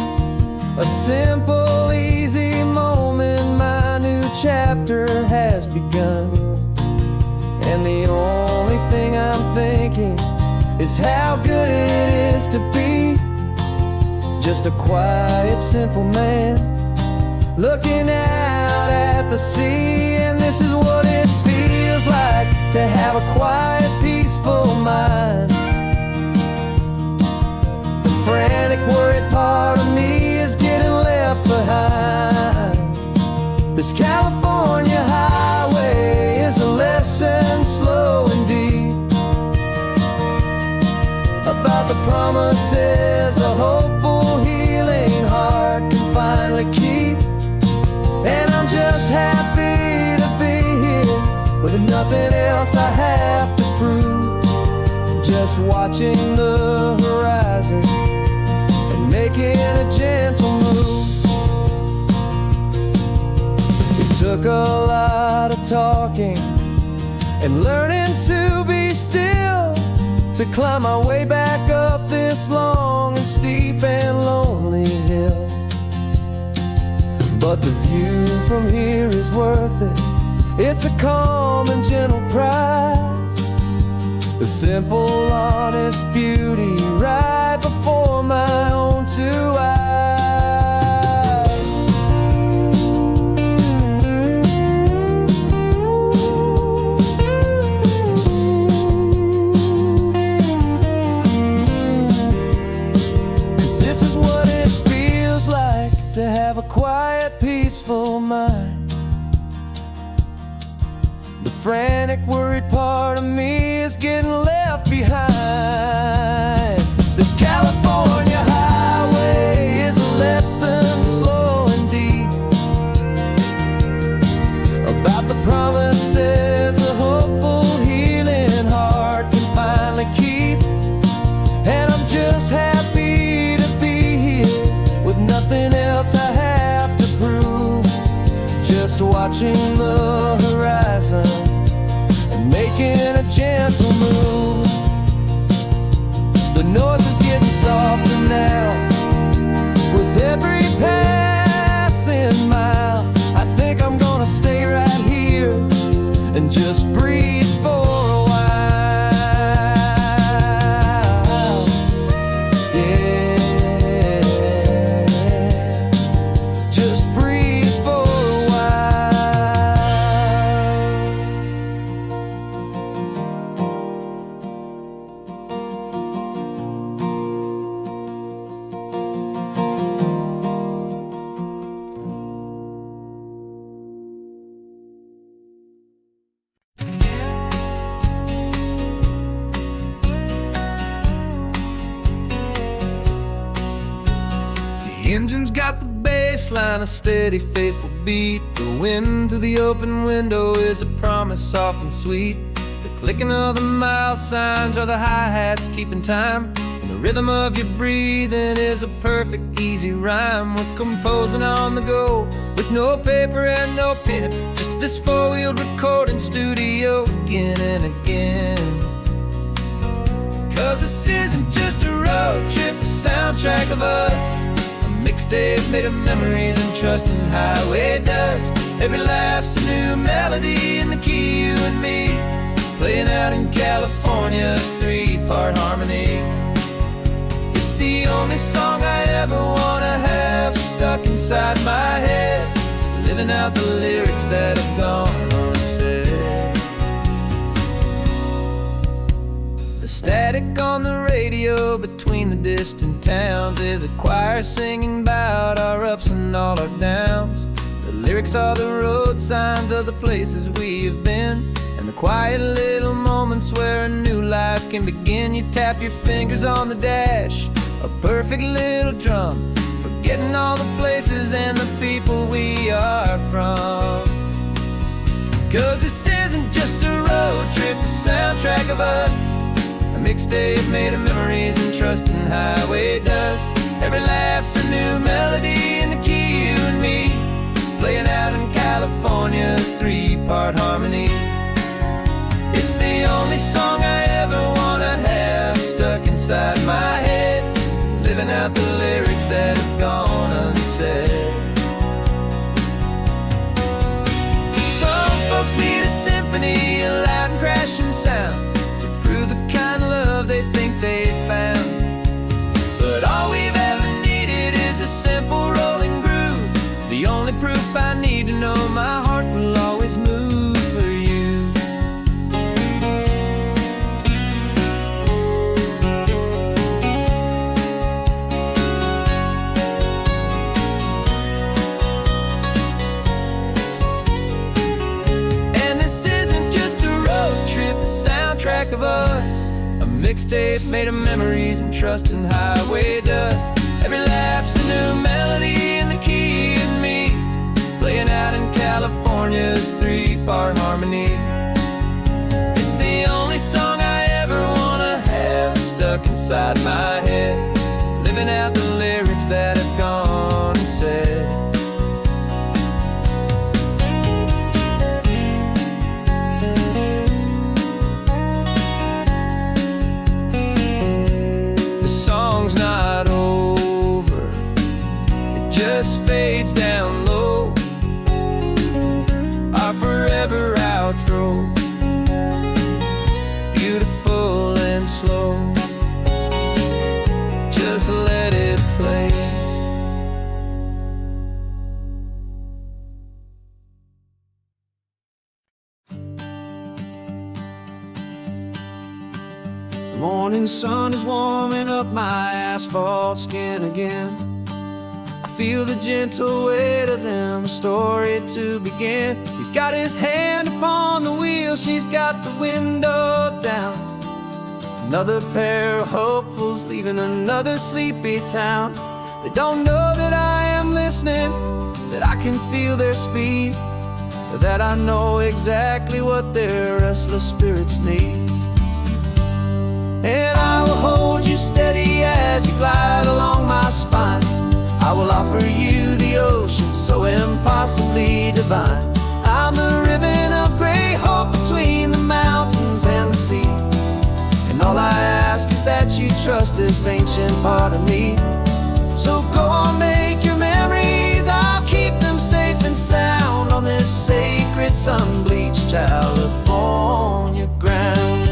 a simple, easy moment. My new chapter has begun, and the only thing I'm thinking is how good it is to be just a quiet, simple man looking out at the sea. And this is what it feels like to have a quiet, peaceful mind. The frantic, worried part of me is getting left behind. This California highway is a lesson, slow and deep, about the promises a hopeful, healing heart can finally keep. And I'm just happy to be here, with nothing else I have to prove, just watching the horizon making a gentle move. It took a lot of talking and learning to be still to climb my way back up this long and steep and lonely hill. But the view from here is worth it. It's a calm and gentle prize, the simple, honest beauty right before my own two eyes. 'Cause this is what it feels like to have a quiet, peaceful mind. The frantic, worried part of me is getting left behind. This California highway is a lesson slow and deep about the promises a hopeful, healing heart can finally keep. And I'm just happy to be here with nothing else I have to prove, just watching the horizon and making a gentle move. The noise is getting softer now with every passing mile. I think I'm gonna stay right here and just breathe for a while. Yeah, just breathe for a while. The engine's got the bass line, a steady, faithful beat. The wind through the open window is a promise, soft and sweet. The clicking of the mile signs are the hi-hats keeping time, and the rhythm of your breathing is a perfect, easy rhyme. We're composing on the go with no paper and no pen, just this four-wheeled recording studio again and again. 'Cause this isn't just a road trip, the soundtrack of us, a mixtape made of memories and trust in highway dust. Every laugh's a new melody in the key, you and me, playing out in California's three-part harmony. It's the only song I ever wanna have stuck inside my head, living out the lyrics that have gone unsaid. The static on the radio between the distant towns is a choir singing about our ups and all our downs. The lyrics are the road signs of the places we have been, and the quiet little moments where a new life can begin. You tap your fingers on the dash, a perfect little drum, forgetting all the places and the people we are from. 'Cause this isn't just a road trip, the soundtrack of us, a mixtape made of memories and trust in highway dust. Every laugh's a new melody in the key, you and me, playing out in California's three-part harmony. It's the only song I ever wanna have stuck inside my head, living out the lyrics that have gone unsaid. Some folks need a symphony, a loud and crashing sound, to prove the kind of love they think they found. But all we've ever needed is a simple rolling groove, the only proof I need to know my heart will always move for you. And this isn't just a road trip, the soundtrack of us, a mixtape made of memories and trust in highway dust. Every laugh's a new melody in the key, and me, playing out in California's three-part harmony. It's the only song I ever wanna have stuck inside my head, living out the lyrics that have gone and said. The song's not over, it just fades down low. Our forever outro, beautiful and slow. Just let it play. The morning sun is warming up my asphalt skin again. I feel the gentle weight of them, story to begin. He's got his hand upon the wheel, she's got the window down. Another pair of hopefuls leaving another sleepy town. They don't know that I am listening, that I can feel their speed, or that I know exactly what their restless spirits need. And I will hold you steady as you glide along my spine. I will offer you the ocean so impossibly divine. I'm the ribbon of gray hope between the mountains and the sea. And all I ask is that you trust this ancient part of me. So go on, make your memories, I'll keep them safe and sound on this sacred sun-bleached California ground.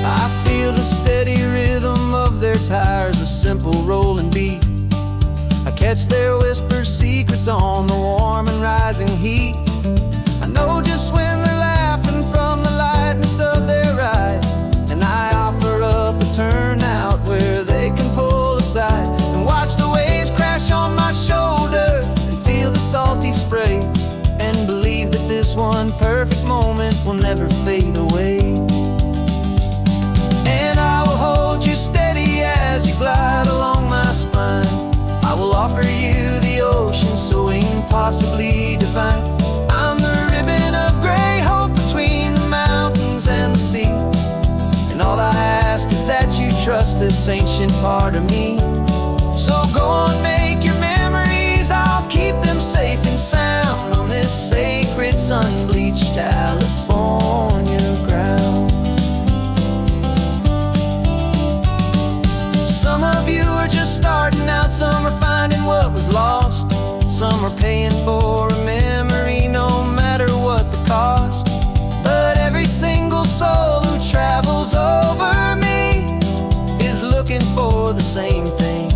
I feel the steady rhythm of their tires, a simple rolling beat. I catch their whispered secrets on the warm and rising heat. I know just when they're laughing from the lightness of their ride, and I offer up a turnout where they can pull aside and watch the waves crash on my shoulder and feel the salty spray, and believe that this one perfect moment will never fade away. And I will hold you steady as you glide along my spine. I will offer you the ocean so impossibly divine. I'm the ribbon of gray hope between the mountains and the sea. And all I ask is that you trust this ancient part of me. So go on, make your memories, I'll keep them safe and sound on this sacred sun-bleached California ground. Some of you are just starting out, some are finding what was lost, some are paying for a memory no matter what the cost. But every single soul who travels over me is looking for the same thing,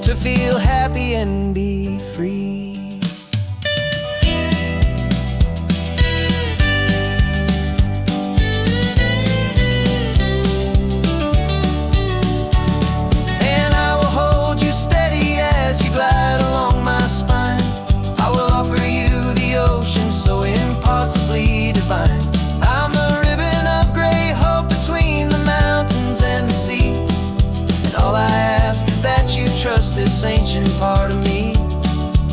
to feel happy and be free. Trust this ancient part of me.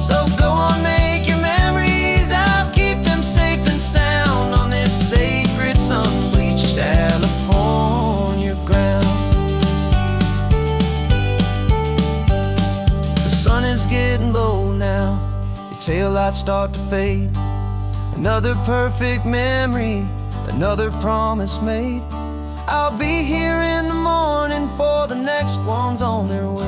So go on, make your memories, I'll keep them safe and sound on this sacred sun-bleached California ground. The sun is getting low now, your taillights start to fade. Another perfect memory, another promise made. I'll be here in the morning for the next ones on their way.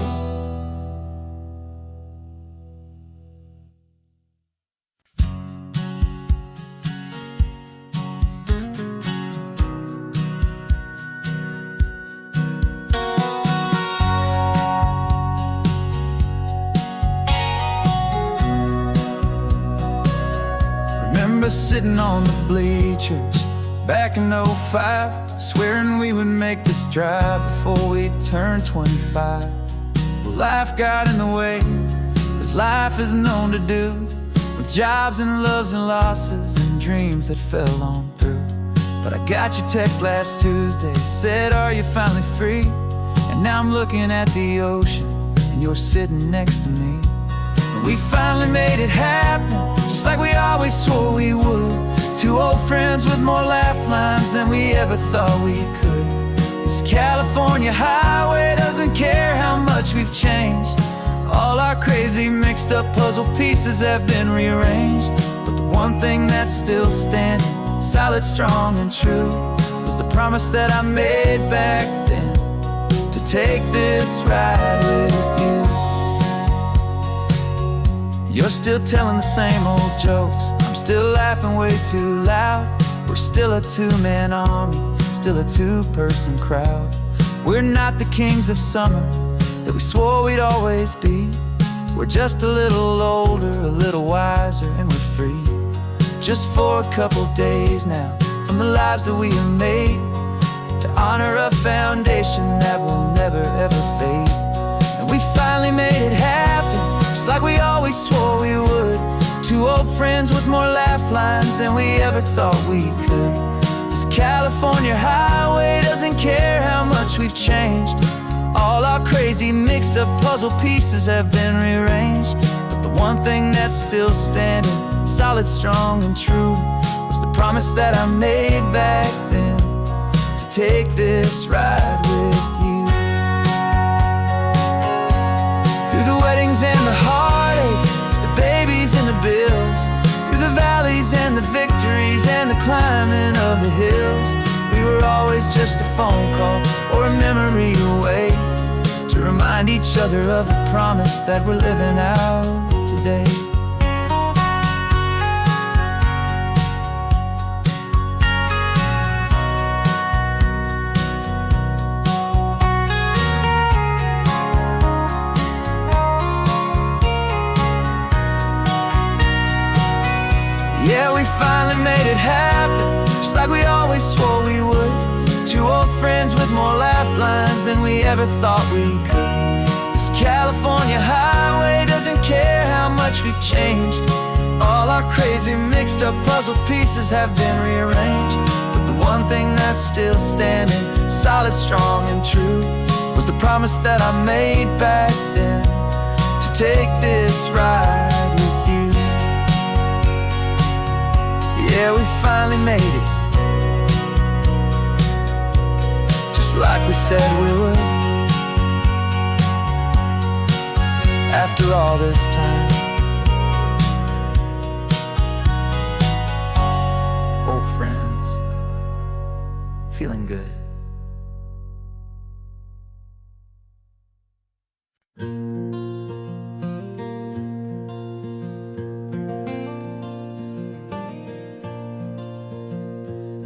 Sitting on the bleachers back in '05, swearing we would make this drive before we turned 25. Well, life got in the way, as life is known to do, with jobs and loves and losses and dreams that fell on through. But I got your text last Tuesday, said, are you finally free? And now I'm looking at the ocean, and you're sitting next to me. We finally made it happen, just like we always swore we would. Two old friends with more laugh lines than we ever thought we could. This California highway doesn't care how much we've changed. All our crazy mixed up puzzle pieces have been rearranged. But the one thing that's still standing, solid, strong, and true, was the promise that I made back then, to take this ride with you. You're still telling the same old jokes, I'm still laughing way too loud. We're still a two-man army, still a two-person crowd. We're not the kings of summer that we swore we'd always be. We're just a little older, a little wiser, and we're free. Just for a couple days now, from the lives that we have made, to honor a foundation that will never ever fade. And we finally made it happen, just like we always swore we would. Two old friends with more laugh lines than we ever thought we could. This California highway doesn't care how much we've changed. All our crazy mixed up puzzle pieces have been rearranged. But the one thing that's still standing, solid, strong, and true, was the promise that I made back then, to take this ride with you. Through the weddings and the heartaches, the babies and the bills, through the valleys and the victories and the climbing of the hills, we were always just a phone call or a memory away, to remind each other of the promise that we're living out today. Yeah, we finally made it happen, just like we always swore we would. Two old friends with more laugh lines than we ever thought we could. This California highway doesn't care how much we've changed. All our crazy mixed up puzzle pieces have been rearranged. But the one thing that's still standing, solid, strong, and true, was the promise that I made back then, to take this ride with you. Yeah, we finally made it, just like we said we would. After all this time, old friends, feeling good.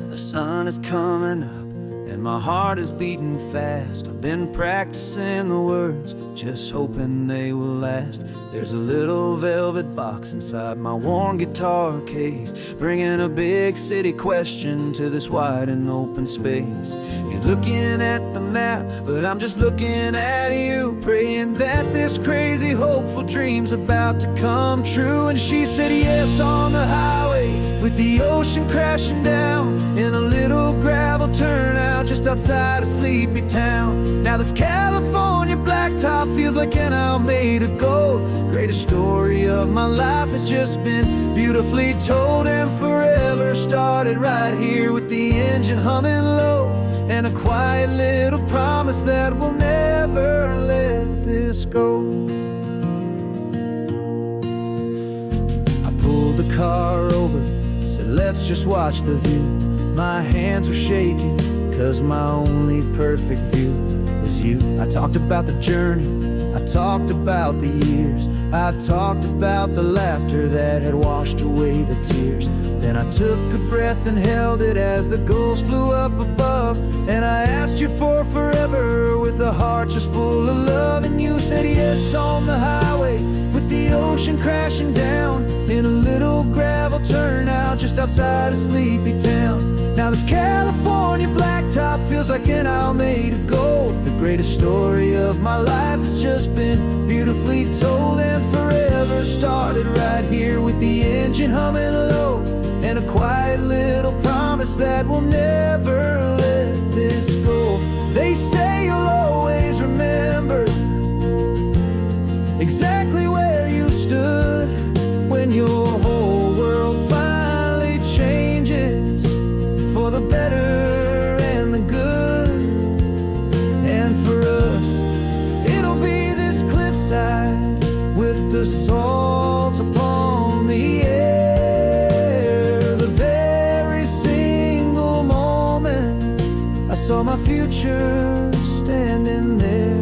The sun is coming up and my heart is beating fast. I've been practicing the words, just hoping they will last. There's a little velvet box inside my worn guitar case, bringing a big city question to this wide and open space. You're looking at the map, but I'm just looking at you, praying that this crazy hopeful dream's about to come true. And she said yes on the highway, with the ocean crashing down, in a little gravel turnout just outside of sleepy town. Now this California blacktop feels like an isle made of gold. Greatest story of my life has just been beautifully told, and forever started right here with the engine humming low, and a quiet little promise that we'll never let this go. I pulled the car over, said let's just watch the view. My hands were shaking, cause my only perfect view was you. I talked about the journey, I talked about the years, I talked about the laughter that had washed away the tears. Then I took a breath and held it as the gulls flew up above, and I asked you for forever with a heart just full of love. And you said yes on the highway, with the ocean crashing down, in a little gravel turnout just outside of sleepy town. Now this California blacktop feels like an isle made of gold. The greatest story of my life has just been beautifully told, and forever started right here with the engine humming low, and a quiet little promise that we'll never let this go. They say you'll always remember exactly where you stood when your whole world finally changes for the better and the good. the salt upon the air. The very single moment I saw my future standing there.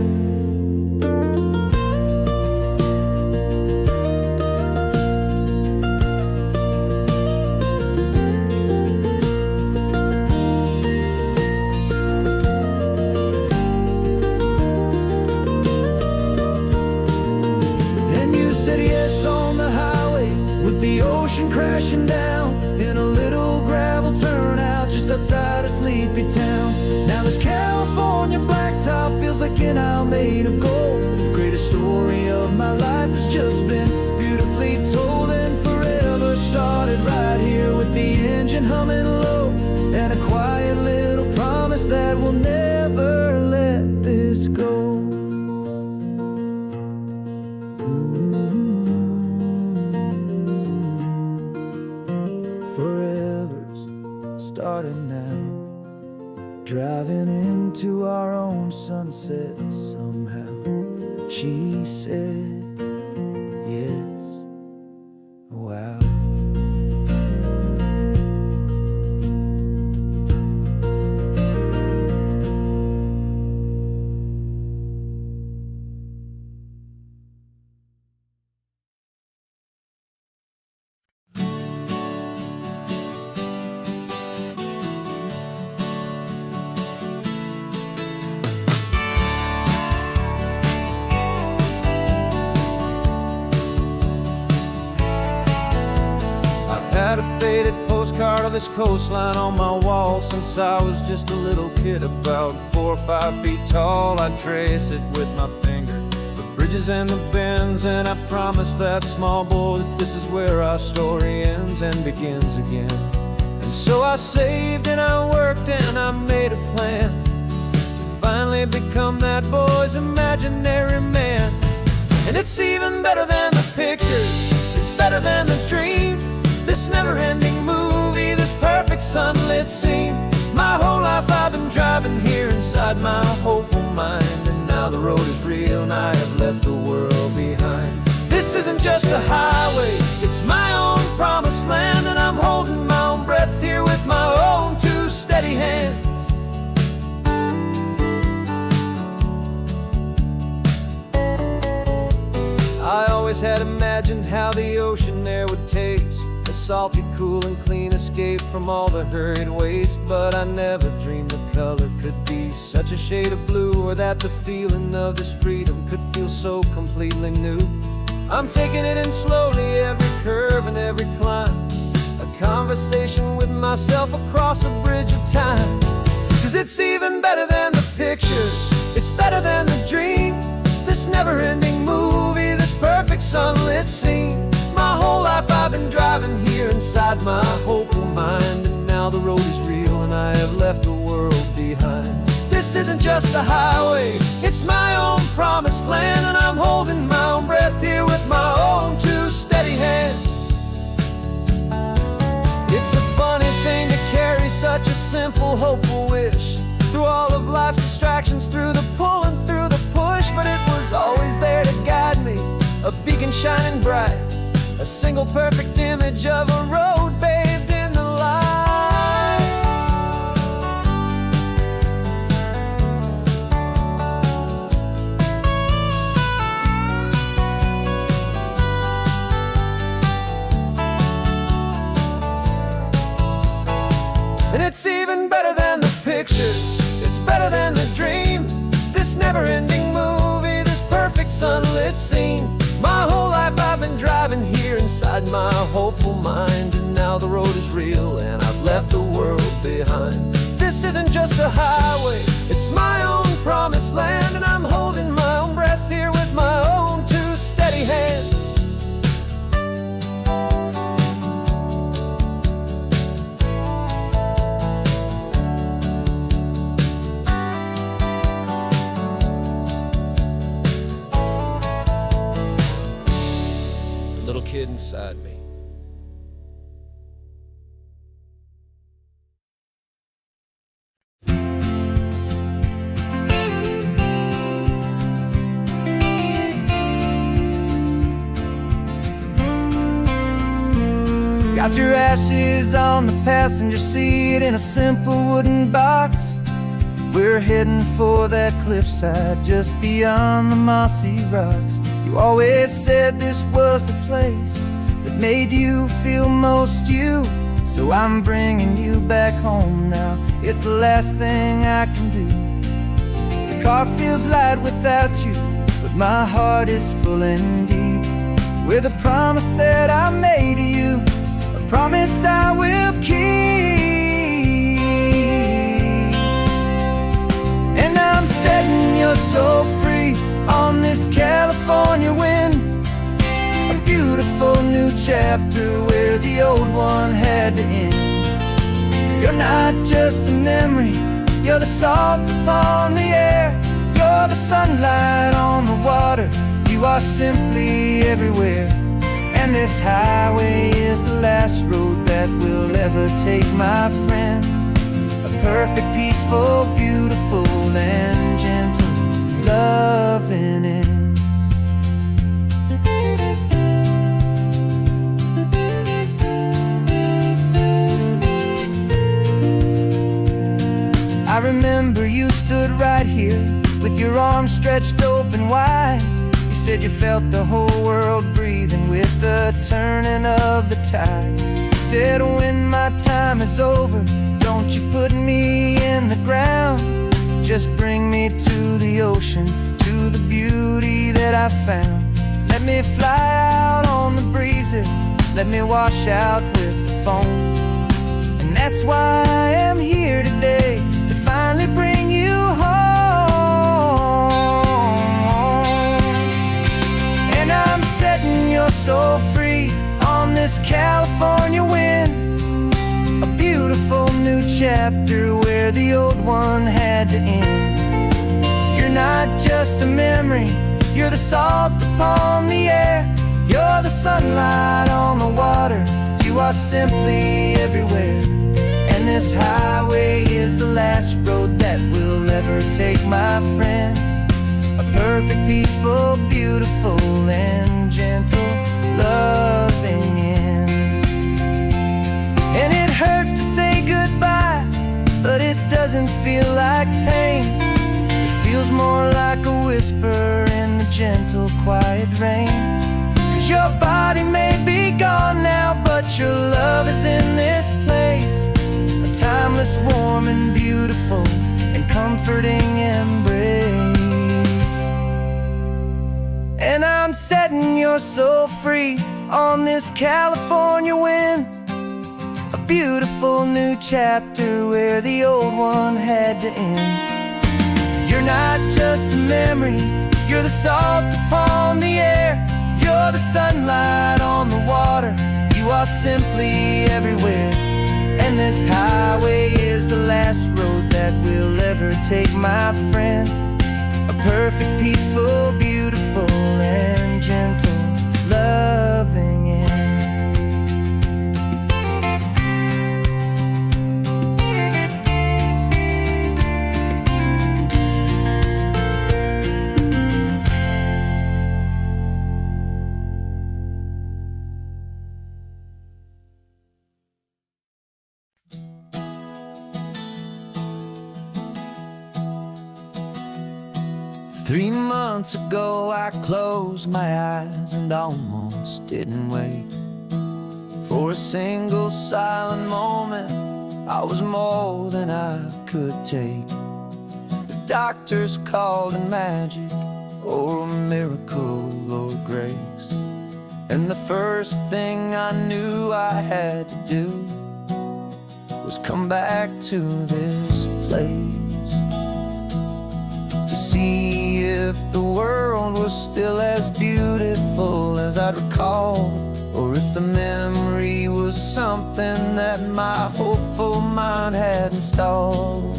The ocean crashing down in a little gravel turnout just outside a sleepy town. Now this California blacktop feels like an isle made of gold. The greatest story of my life has just been beautifully told, and forever started right here with the engine humming low, and a quiet little promise that we'll never let this go. Starting now, driving into our own sunset somehow. She said, yes, wow. Had a faded postcard of this coastline on my wall since I was just a little kid, about 4 or 5 feet tall. I trace it with my finger, the bridges and the bends, and I promised that small boy that this is where our story ends and begins again. And so I saved and I worked and I made a plan to finally become that boy's imaginary man. And it's even better than the pictures, it's better than the dream. This never-ending movie, this perfect sunlit scene. My whole life I've been driving here inside my hopeful mind, and now the road is real and I have left the world behind. This isn't just a highway, it's my own promised land, and I'm holding my own breath here with my own 2 steady hands. I always had imagined how the ocean air would taste, a salty, cool and clean escape from all the hurried waste. But I never dreamed the color could be such a shade of blue, or that the feeling of this freedom could feel so completely new. I'm taking it in slowly, every curve and every climb, a conversation with myself across a bridge of time. 'Cause it's even better than the pictures, it's better than the dream. This never-ending movie, this perfect sunlit scene. My whole life I've been driving here inside my hopeful mind, and now the road is real and I have left the world behind. This isn't just a highway, it's my own promised land, and I'm holding my own breath here with my own 2 steady hands. It's a funny thing to carry such a simple, hopeful wish through all of life's distractions, through the pull and through the push. But it was always there to guide me, a beacon shining bright, a single perfect image of a road bathed in the light. And it's even better than the pictures, it's better than the dream. This never-ending movie, this perfect sunlit scene. My whole life I've been driving here inside my hopeful mind, and now the road is real and I've left the world behind. This isn't just a highway, it's my own promised land, and I'm holding my own breath here with my own 2 steady hands. Little kid inside me. Got your ashes on the passenger seat in a simple wooden box. We're heading for that cliffside just beyond the mossy rocks. You always said this was the place that made you feel most you. So I'm bringing you back home now. It's the last thing I can do. The car feels light without you, but my heart is full and deep with a promise that I made to you, a promise I will keep. And I'm setting your soul free on this California wind, a beautiful new chapter where the old one had to end. You're not just a memory, you're the salt upon the air, you're the sunlight on the water, you are simply everywhere. And this highway is the last road that we'll ever take, my friend. A perfect, peaceful, beautiful, and gentle loving end. I remember you stood right here with your arms stretched open wide. You said you felt the whole world breathing with the turning of the tide. You said when my time is over, don't you put me in the ground, just bring me to the ocean, to the beauty that I found. Let me fly out on the breezes, let me wash out with the foam. And that's why I am here today, to finally bring you home. And I'm setting your soul free on this California wind, a beautiful new chapter where the old one had to end. You're not just a memory, you're the salt upon the air, you're the sunlight on the water, you are simply everywhere. And this highway is the last road that we'll ever take, my friend. A perfect, peaceful, beautiful, and gentle loving end. And it hurts to say goodbye, but it doesn't feel like pain. It feels more like a whisper in the gentle, quiet rain. 'Cause your body may be gone now, but your love is in this place, a timeless, warm, and beautiful, and comforting embrace. And I'm setting your soul free on this California wind, a beautiful new chapter where the old one had to end. You're not just a memory, you're the salt upon the air, you're the sunlight on the water, you are simply everywhere. And this highway is the last road that we'll ever take, my friend. A perfect, peaceful, beautiful, and gentle loving end. Three months ago I closed my eyes and almost didn't wait for a single silent moment. I was more than I could take. The doctors called it magic, or a miracle, or grace. And the first thing I knew I had to do was come back to this place, to see if the world was still as beautiful as I'd recall, or if the memory was something that my hopeful mind had installed.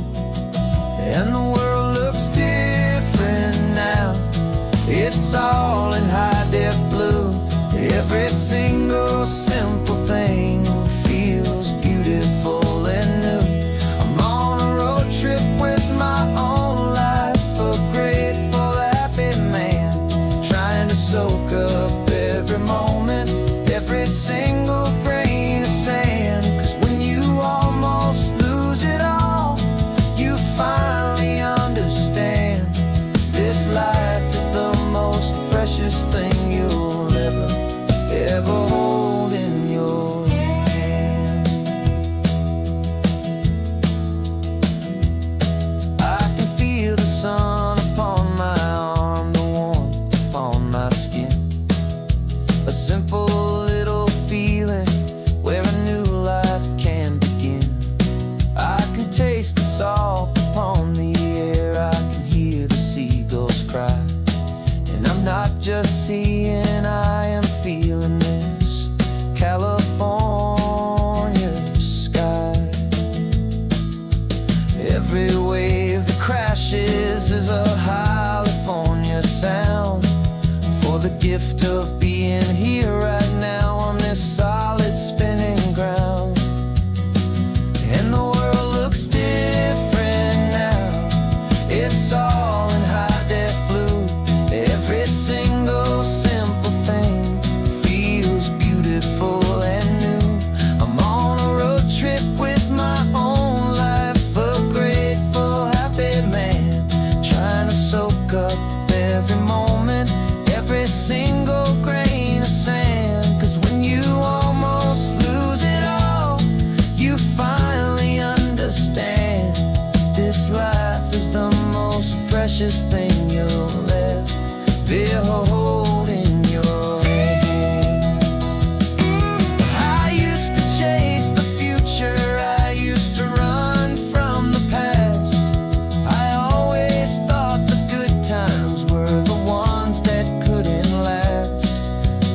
And the world looks different now, it's all in high-def blue. Every single simple thing feels beautiful and new. I'm on a road trip with my own life, a grateful, happy man, trying to soak up every moment, every single grain of gift of being here right now on this solid spinning ground. And the world looks different now. It's all in high def blue. Every single simple thing feels beautiful and new. I'm on a road trip with my own life, a grateful, happy man, trying to soak up every moment, every single grain of sand. 'Cause when you almost lose it all, you finally understand this life is the most precious thing you'll ever hold in your hand. I used to chase the future, I used to run from the past. I always thought the good times were the ones that couldn't last.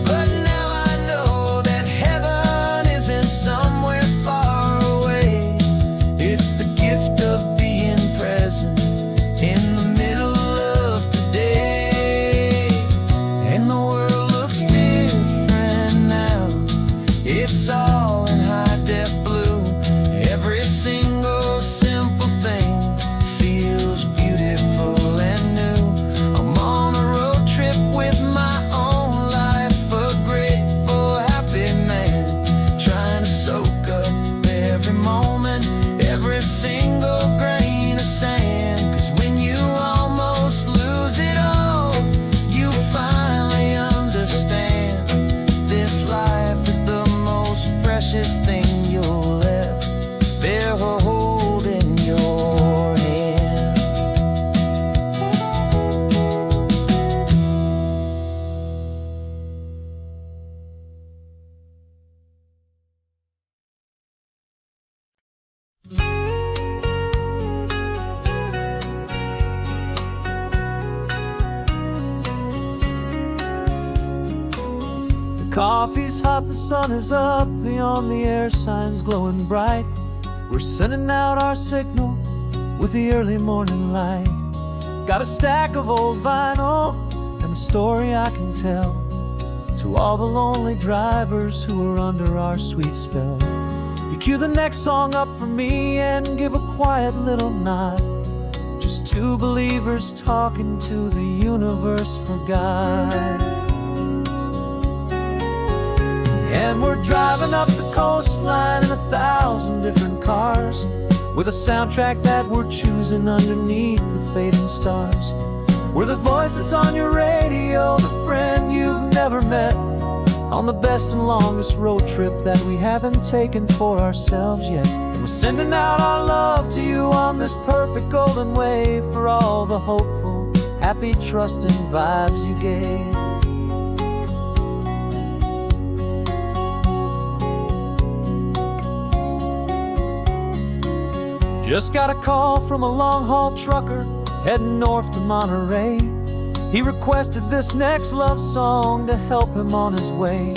But now I know that heaven isn't somewhere far away. It's the gift of being present in the middle of today. And the world looks different now. It's all in high def blue. Every single simple thing feels beautiful and new. I'm on a road trip with my own life, a grateful, happy man, trying to soak up every moment, every single grain of sand. 'Cause when you almost lose it all, you finally understand this life is the most precious thing you'll ever hold in your hand. The coffee's hot, the sun is up, the on the air sign's glowing bright. We're sending out our signal with the early morning light. Got a stack of old vinyl and a story I can tell to all the lonely drivers who are under our sweet spell. You cue the next song up for me and give a quiet little nod. Just two believers talking to the universe for God. And we're driving up the coastline in 1,000 different cars, with a soundtrack that we're choosing underneath the fading stars. We're the voice that's on your radio, the friend you've never met, on the best and longest road trip that we haven't taken for ourselves yet. And we're sending out our love to you on this perfect golden wave, for all the hopeful, happy, trusting vibes you gave. Just got a call from a long-haul trucker heading north to Monterey. He requested this next love song to help him on his way.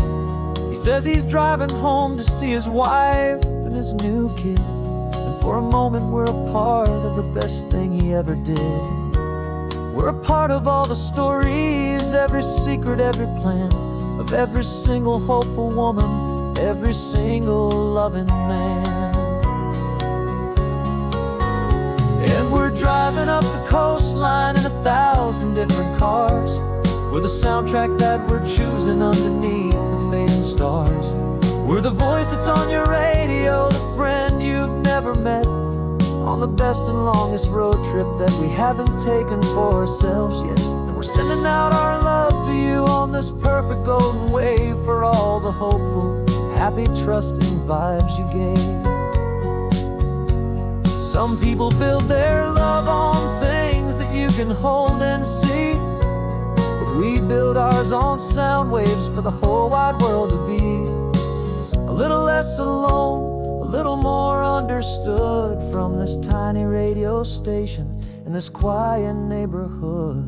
He says he's driving home to see his wife and his new kid, and for a moment we're a part of the best thing he ever did. We're a part of all the stories, every secret, every plan, of every single hopeful woman, every single loving man. And we're driving up the coastline in 1,000 different cars, with a soundtrack that we're choosing underneath the fading stars. We're the voice that's on your radio, the friend you've never met, on the best and longest road trip that we haven't taken for ourselves yet. And we're sending out our love to you on this perfect golden wave, for all the hopeful, happy, trusting vibes you gave. Some people build their love on things that you can hold and see, but we build ours on sound waves for the whole wide world to be a little less alone, a little more understood, from this tiny radio station in this quiet neighborhood.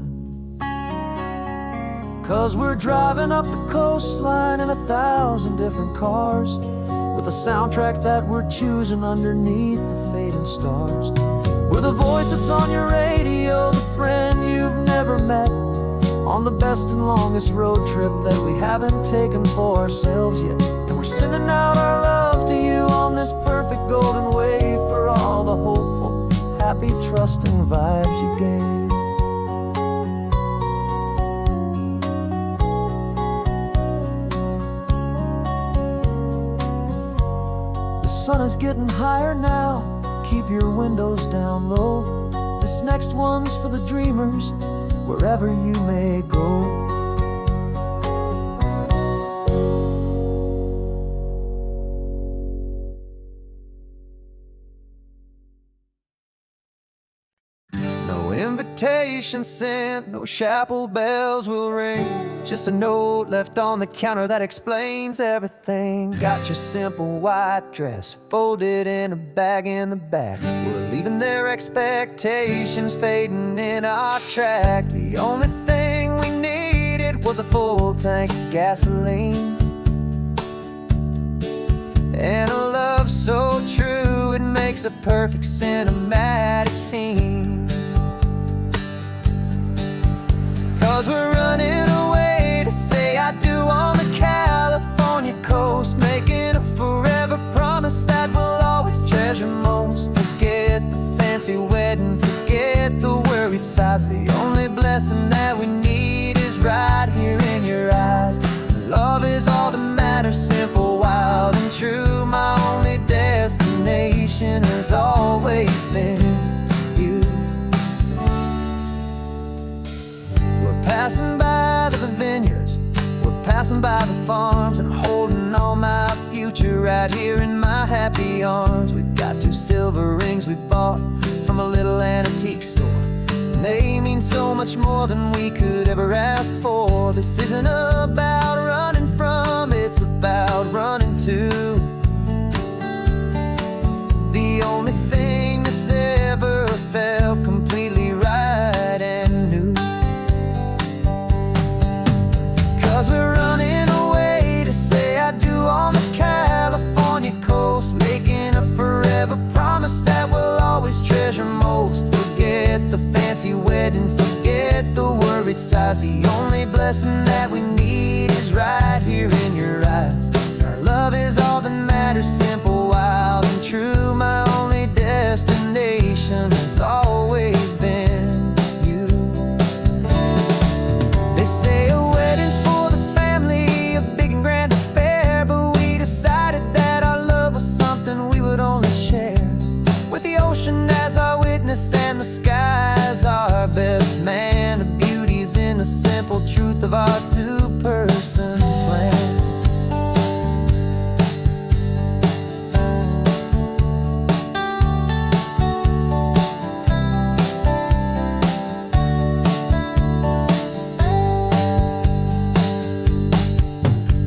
'Cause we're driving up the coastline in 1,000 different cars, with a soundtrack that we're choosing underneath the fading stars. We're the voice that's on your radio, the friend you've never met, on the best and longest road trip that we haven't taken for ourselves yet. And we're sending out our love to you on this perfect golden wave for all the hopeful, happy, trusting vibes you gave. The sun is getting higher now, keep your windows down low. This next one's for the dreamers, wherever you may go. No invitation sent, no chapel bells will ring. Just a note left on the counter that explains everything. Got your simple white dress folded in a bag in the back. We're leaving their expectations fading in our track. The only thing we needed was a full tank of gasoline and a love so true it makes a perfect cinematic scene. 'Cause we're running away to say I do on the California coast, making a forever promise that we'll always treasure most. Forget the fancy wedding, forget the worried sighs. The only blessing that we need is right here in your eyes. Love is all that matters, simple, wild, and true. My only destination has always been you. We're passing by the vineyards, we're passing by the farms, and holding all my future right here in my happy arms. We've got 2 silver rings we bought from a little antique store, and they mean so much more than we could ever ask for. This isn't about running from, it's about running to the only thing that's ever felt completely right and new. 'Cause we're running away to say I do on the California coast, making a forever promise that we'll always treasure most. Forget the fancy wedding, forget the worried sighs. The only blessing that we need is right here in your eyes. Our love is all that matters, simple, wild, and true. My only destination has always been you. They say a wedding's for the family, a big and grand affair, but we decided that our love was something we would only share with the ocean as our witness and the sky as our best man. The beauty's in the simple truth of our 2-person plan.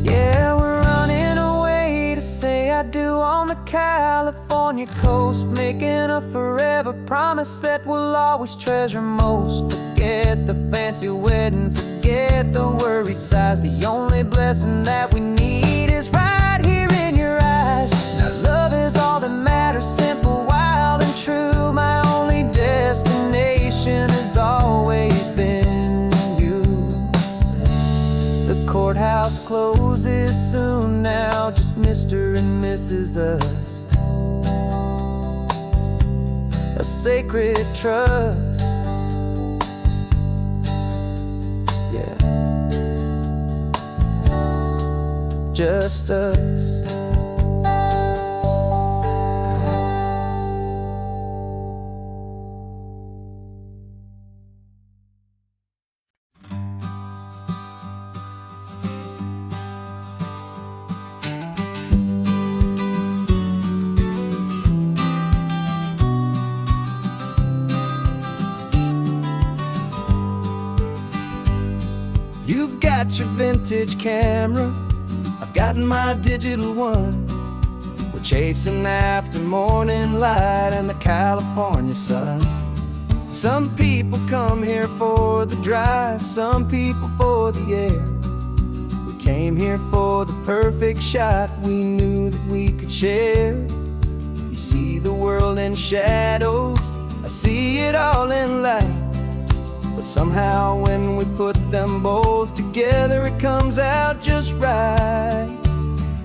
Yeah, we're running away to say I do on the California coast, making a forever promise that we'll always treasure most. Forget the fancy wedding, forget the worried sighs. The only blessing that we need is right here in your eyes. Now love is all that matters, simple, wild, and true. My only destination has always been you. The courthouse closes soon now, just Mr. and Mrs. Us. A sacred trust, yeah, just us. You've got your vintage camera, I've got my digital one. We're chasing after morning light and the California sun. Some people come here for the drive, some people for the air. We came here for the perfect shot we knew that we could share. You see the world in shadows, I see it all in light. But somehow when we put them both together, it comes out just right.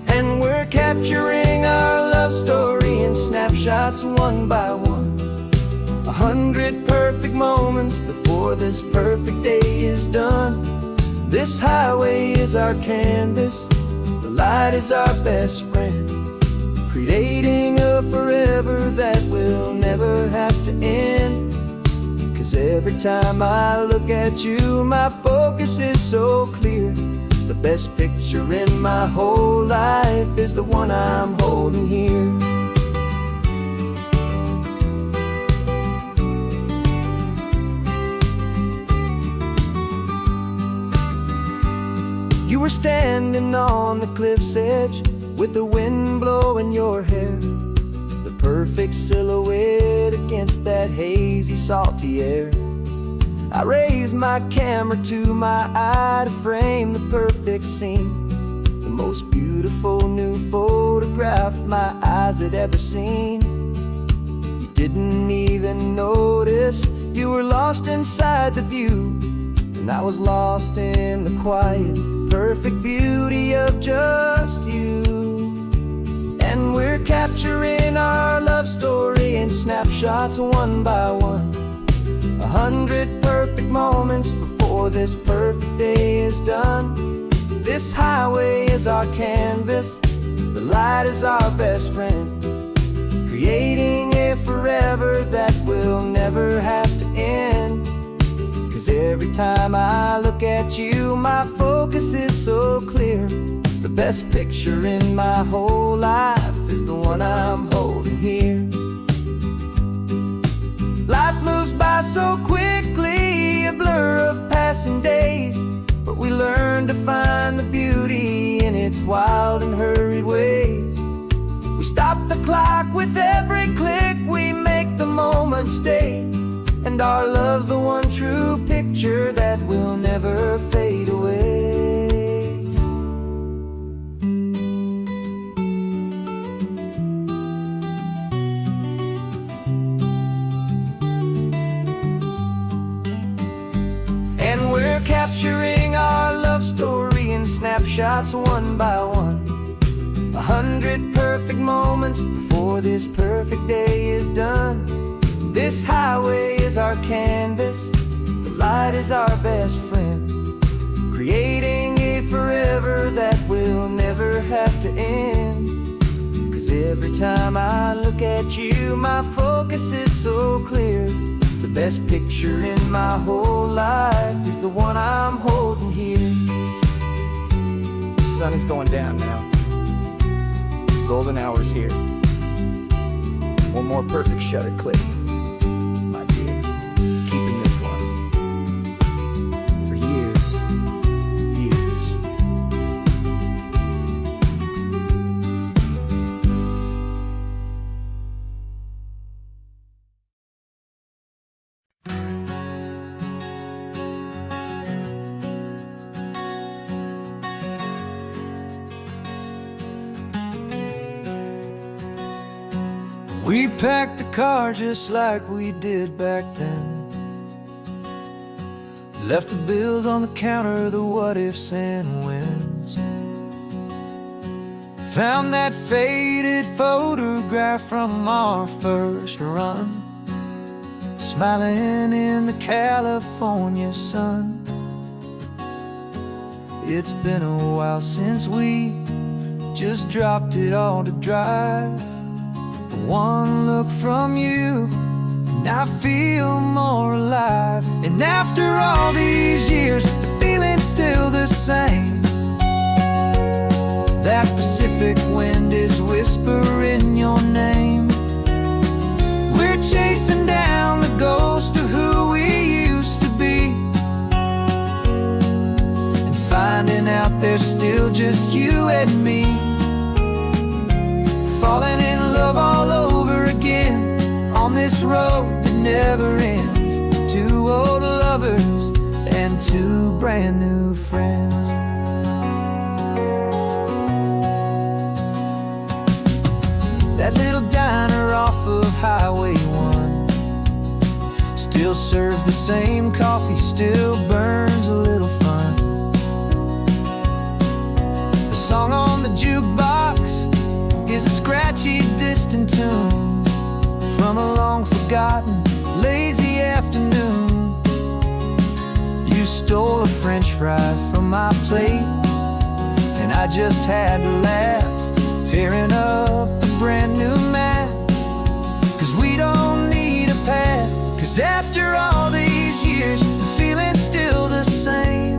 And we're capturing our love story in snapshots one by one. 100 perfect moments before this perfect day is done. This highway is our canvas, the light is our best friend, creating a forever that will never have to end. 'Cause every time I look at you, my focus is so clear. The best picture in my whole life is the one I'm holding here. You were standing on the cliff's edge with the wind blowing your hair, the perfect silhouette against that hazy, salty air. I raised my camera to my eye to frame the perfect scene, the most beautiful new photograph my eyes had ever seen. You didn't even notice you were lost inside the view, and I was lost in the quiet, perfect beauty of just you. And we're capturing our love story in snapshots one by one. 100 perfect moments before this perfect day is done. This highway is our canvas, the light is our best friend, creating a forever that will never have to end. 'Cause every time I look at you, my focus is so clear. The best picture in my whole life is the one I'm holding here. Life moves by so quickly, a blur of passing days, but we learn to find the beauty in its wild and hurried ways. We stop the clock with every click, we make the moment stay, and our love's the one true picture that will never fade away. We're capturing our love story in snapshots one by one. 100 perfect moments before this perfect day is done. This highway is our canvas, the light is our best friend, creating a forever that will never have to end. 'Cause every time I look at you, my focus is so clear. The best picture in my whole life is the one I'm holding here. The sun is going down now. Golden hour's here. One more perfect shutter click, my dear. Keeping this one for years, years. We packed the car just like we did back then. Left the bills on the counter, the what ifs and whens. Found that faded photograph from our first run, smiling in the California sun. It's been a while since we just dropped it all to drive. One look from you and I feel more alive. And after all these years, the feeling's still the same. That Pacific wind is whispering your name. We're chasing down the ghost of who we used to be, and finding out there's still just you and me. Falling in love all over again on this road that never ends. Two old lovers and two brand new friends. That little diner off of Highway 1 still serves the same coffee, still burns a little fun. The song on the jukebox is a scratchy, distant tune from a long-forgotten, lazy afternoon. You stole a French fry from my plate, and I just had to laugh, tearing up the brand new map. 'Cause we don't need a path, 'cause after all these years, the feeling's still the same.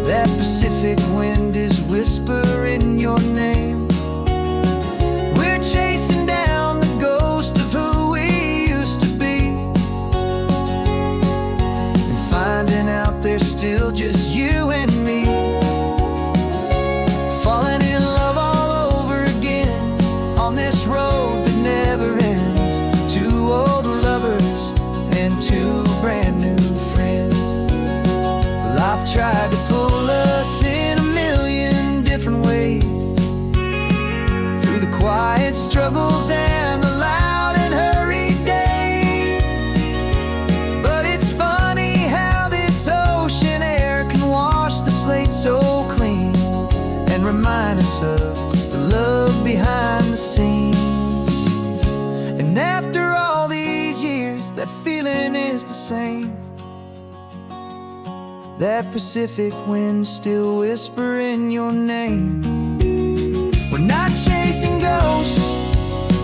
That Pacific wind is whispering your name. We're chasing down the ghost of who we used to be, and finding out there's still just you and me. Falling in love all over again on this road that never ends. Two old lovers and two brand new friends. Life tried to pull us in a million different ways, through the quiet struggles and the loud and hurried days. But it's funny how this ocean air can wash the slate so clean, and remind us of the love behind the scenes. And after all these years, that feeling is the same. That Pacific wind still whispering your name. We're not chasing ghosts,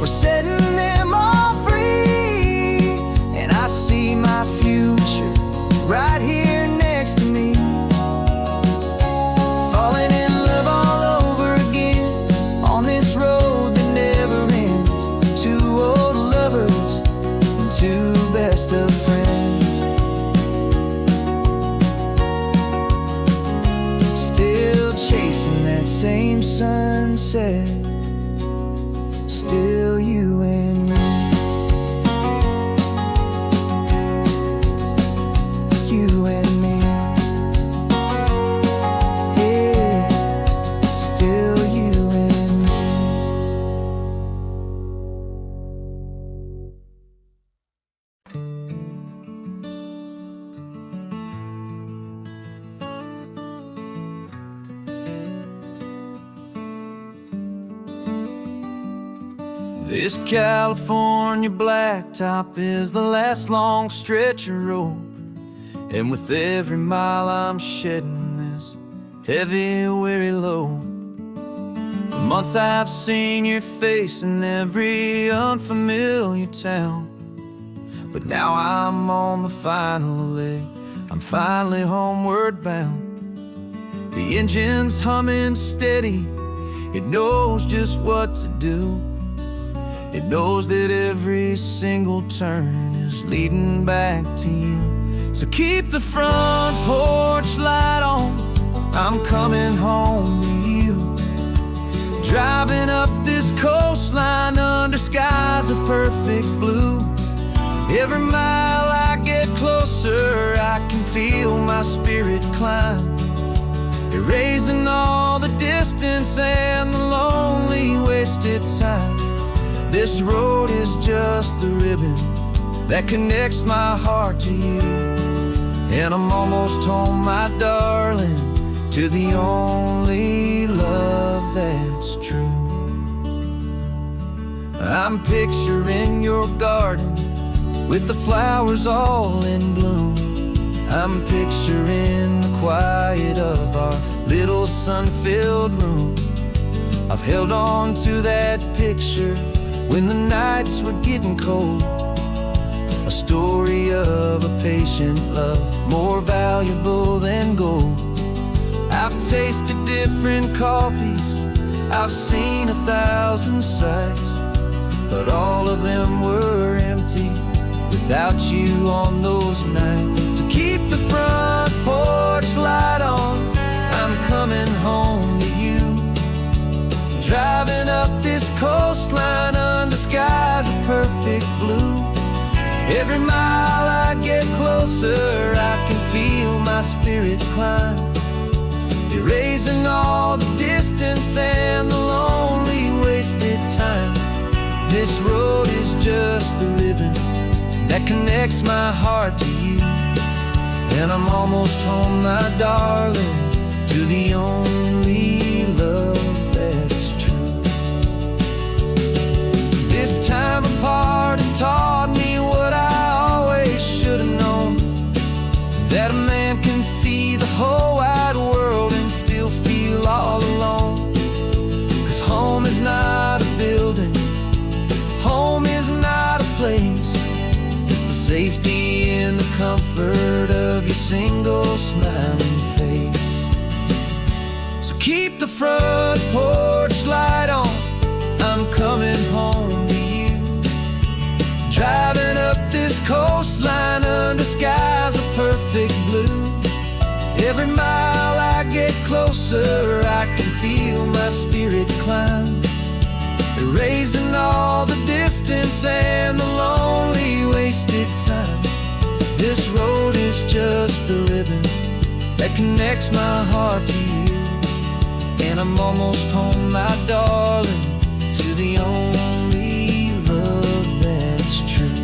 we're setting them all free. And I see my future right here next to me. Falling in love all over again on this road that never ends. Two old lovers and two best of friends. Still chasing that same sunset, still you and me. You and me. Yeah, still you and me. This California blacktop is the last long stretch of road, and with every mile I'm shedding this heavy, weary load. For months I've seen your face in every unfamiliar town, but now I'm on the final leg, I'm finally homeward bound. The engine's humming steady, it knows just what to do. It knows that every single turn is leading back to you. So keep the front porch light on, I'm coming home to you. Driving up this coastline under skies of perfect blue. Every mile I get closer, I can feel my spirit climb, erasing all the distance and the lonely wasted time. This road is just the ribbon that connects my heart to you, and I'm almost home, my darling, to the only love that's true. I'm picturing your garden with the flowers all in bloom. I'm picturing the quiet of our little sun-filled room. I've held on to that picture when the nights were getting cold, a story of a patient love, more valuable than gold. I've tasted different coffees, I've seen 1,000 sights, but all of them were empty without you on those nights. So keep the front porch light on, I'm coming home to you. Driving up this coastline under skies of perfect blue. Every mile I get closer, I can feel my spirit climb, erasing all the distance and the lonely wasted time. This road is just the ribbon that connects my heart to you. And I'm almost home, my darling, to the only love that's true. This time apart has taught me what I always should have known, that a man can see the whole wide world and still feel all alone. 'Cause home is not a building, home is not a place, it's the safety and the comfort of your single smiling face. So keep the front porch light on, I'm coming home to you. Driving up this coastline under skies of perfect blue. Every mile I get closer, I can feel my spirit climb, erasing all the distance and the lonely wasted time. This road is just the ribbon that connects my heart to you. And I'm almost home, my darling, to the only love that's true.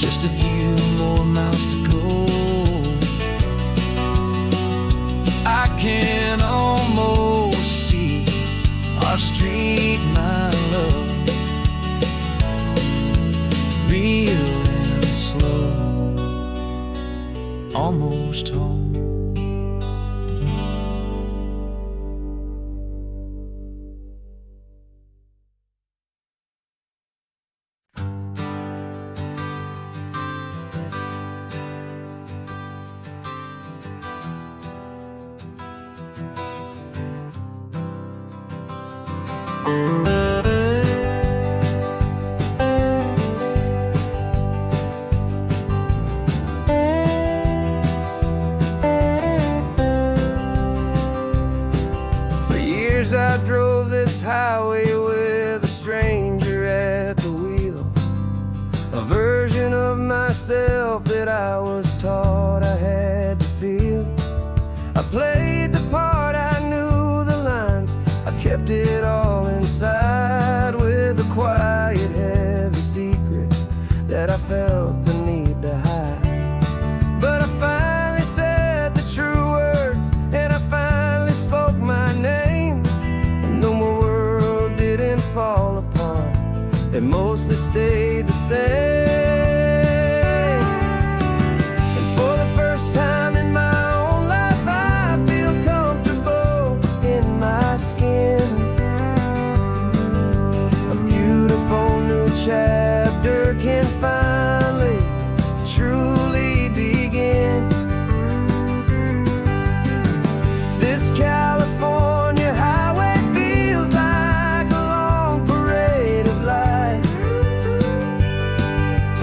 Just a few more miles to go, I can almost see our street, my love, real and slow, almost home. For years I drove this highway with a stranger at the wheel, a version of myself that I was taught I had to feel. I played the part, I knew the lines, I kept it all inside with a quiet, heavy secret that I felt the need to hide. But I finally said the true words, and I finally spoke my name. And though my world didn't fall apart, it mostly stayed the same. And for the first time in my own life, I feel comfortable in my skin. A beautiful new chapter can finally truly begin. This California highway feels like a long parade of light,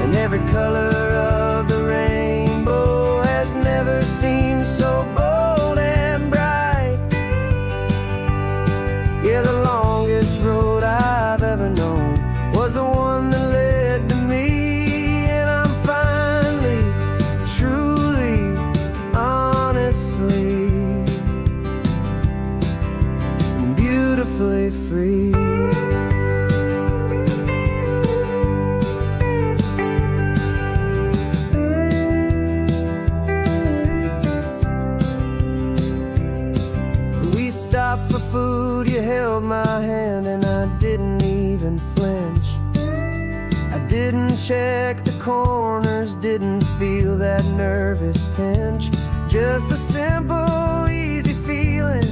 and every color of the rainbow has never seemed so bold and bright. Yeah, the longest road I've ever known was the one that led to me. And I'm finally, truly, honestly, beautifully free. We stopped for food, you held my hand, and I didn't even flinch. I didn't check the corners, didn't feel that nervous pinch. Just a simple, easy feeling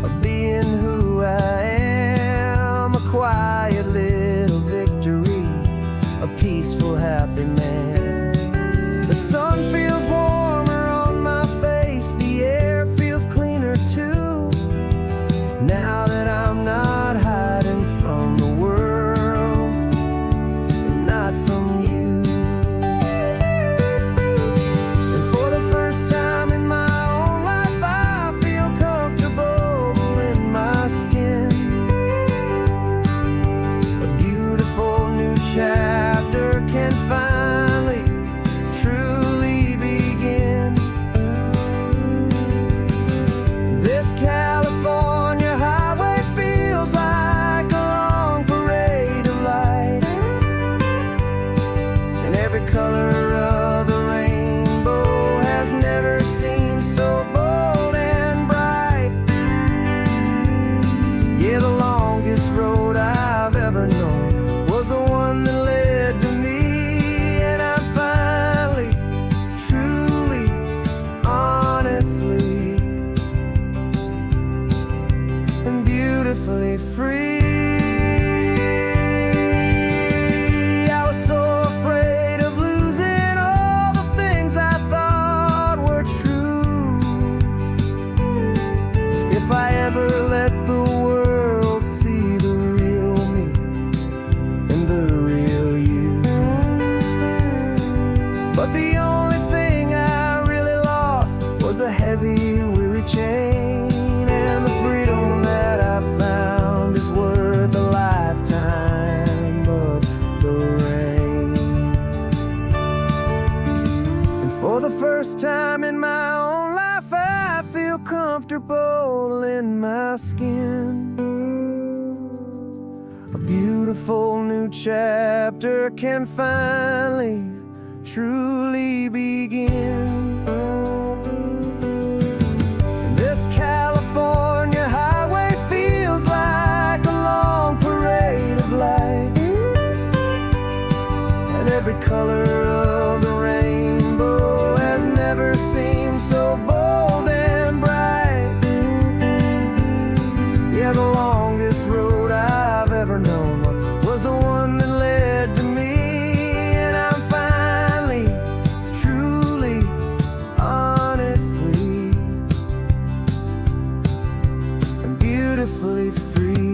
of being who I am. A quiet little victory, a peaceful, happy man. The sun feels warmer on my face, the air feels cleaner too, now that I'm not hiding from the world and not from you. And for the first time in my own life, I feel comfortable in my skin. longest road I've ever known was the one that led to me. And I'm finally, truly, honestly, and beautifully free. I was so afraid of losing all the things I thought were true. If I ever let the world see the real me and the real you. But the only thing I really lost was a heavy, weary chain. And the freedom that I found is worth a lifetime of the rain. And for the first time in my own life, I feel comfortable in my skin. A beautiful new chapter can finally, truly begin. This California highway feels like a long parade of light, and every color of the rainbow has never seemed so bold and bright. Yeah, the longest road I've ever known was the one that led to me. And I'm finally, truly, honestly, and beautifully free.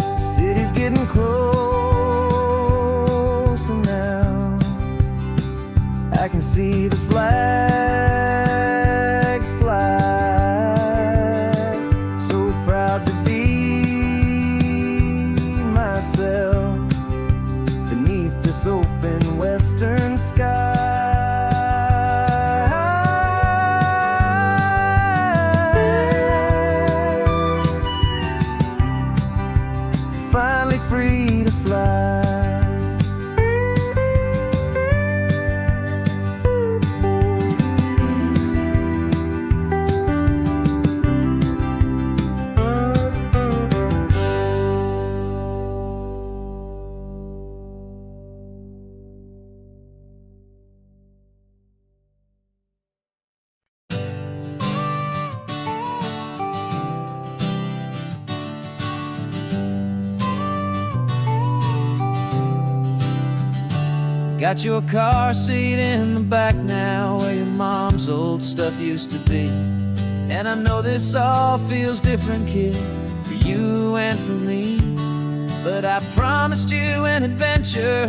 The city's getting closer now. I can see the flags fly. So proud to be myself beneath this open western sky. Finally free to fly. Got your car seat in the back now, where your mom's old stuff used to be. And I know this all feels different, kid, for you and for me. But I promised you an adventure,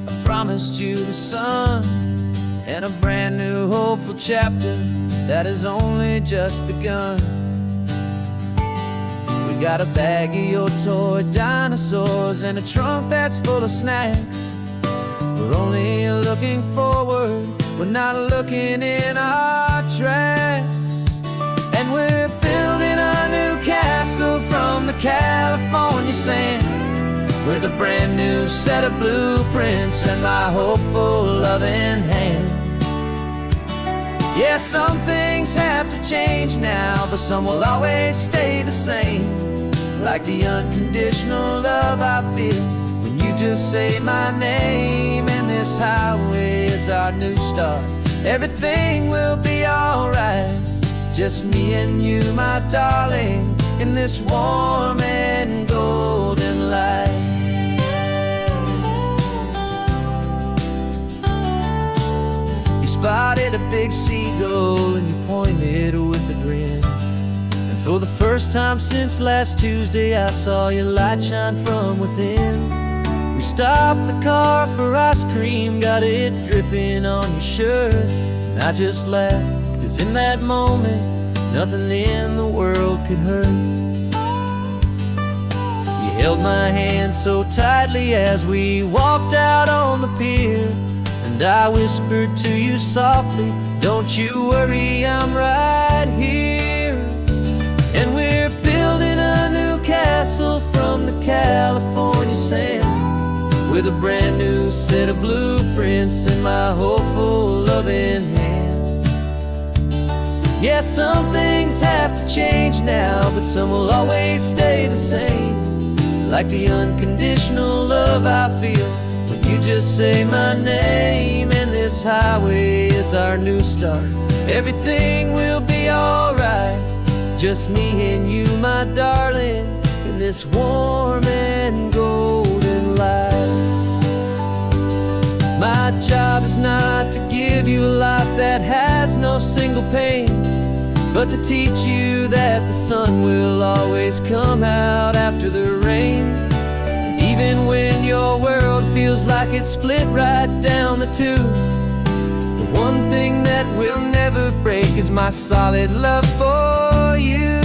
I promised you the sun, and a brand new hopeful chapter that has only just begun. We got a bag of your toy dinosaurs and a trunk that's full of snacks. We're only looking forward, we're not looking in our tracks. And we're building a new castle from the California sand, with a brand new set of blueprints and my hopeful loving hand. Yeah, some things have to change now, but some will always stay the same. Like the unconditional love I feel when you just say my name. And this highway is our new start, everything will be alright. Just me and you, my darling, in this warm and golden light. You spotted a big seagull and you pointed with a grin. And for the first time since last Tuesday, I saw your light shine from within. We stopped the car for ice cream, got it dripping on your shirt. And I just laughed, 'cause in that moment, nothing in the world could hurt. You held my hand so tightly as we walked out on the pier, and I whispered to you softly, don't you worry, I'm right here. And we're building a new castle from the California sand, with a brand new set of blueprints in my hopeful loving hand. Yeah, some things have to change now, but some will always stay the same. Like the unconditional love I feel when you just say my name. And this highway is our new start. Everything will be alright. Just me and you, my darling, in this warm and golden light. My job is not to give you a life that has no single pain, but to teach you that the sun will always come out after the rain. Even when your world feels like it's split right down the two, the one thing that will never break is my solid love for you.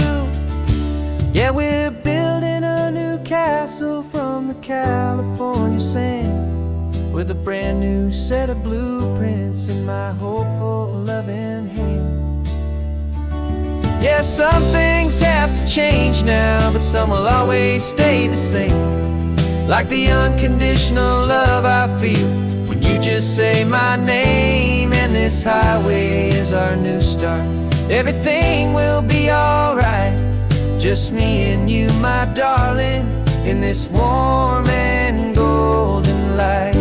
Yeah, we're building a new castle from the California sand, with a brand new set of blueprints in my hopeful, loving hand. Yeah, some things have to change now, but some will always stay the same. Like the unconditional love I feel when you just say my name. And this highway is our new start. Everything will be alright. Just me and you, my darling, in this warm and golden light.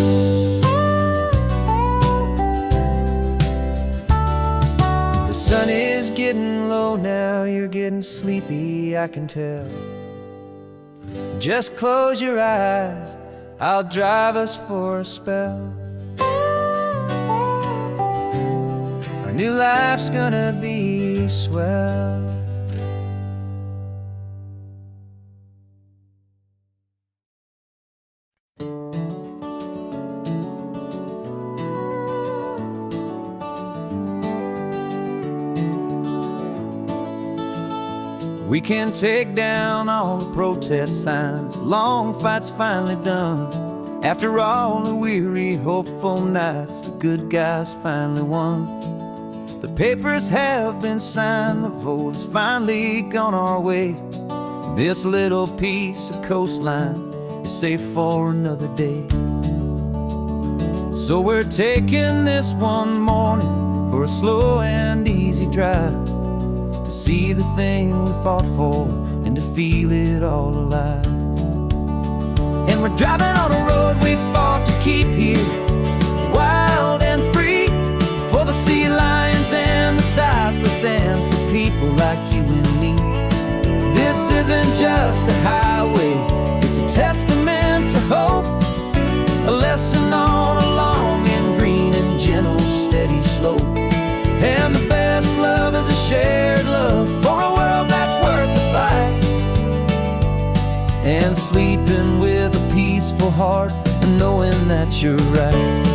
The sun is getting low now, you're getting sleepy, I can tell. Just close your eyes, I'll drive us for a spell. Our new life's gonna be swell. We can take down all the protest signs. Long fight's finally done. After all the weary, hopeful nights, the good guys finally won. The papers have been signed, the vote has finally gone our way. This little piece of coastline is safe for another day. So we're taking this one morning for a slow and easy drive, to see the thing we fought for and to feel it all alive. And we're driving on a road we fought to keep here, wild and free, for the sea lions and the cypress and for people like you and me. This isn't just a highway, it's a testament to hope, a lesson on a long and green and gentle steady slope. And the best love is a shared love for a world that's worth the fight. And sleeping with a peaceful heart and knowing that you're right.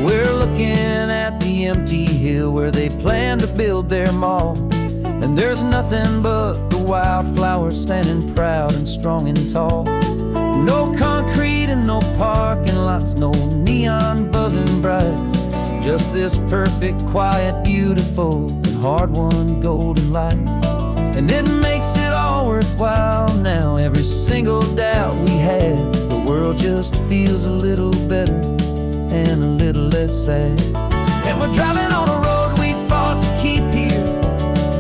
We're looking at the empty hill where they plan to build their mall, and there's nothing but the wildflowers standing proud and strong and tall. No concrete and no parking lots, no neon buzzing bright, just this perfect, quiet, beautiful, and hard-won golden light. And it makes it all worthwhile now. Every single doubt we had, the world just feels a little better and a little less sad. And we're driving on a road we fought to keep here,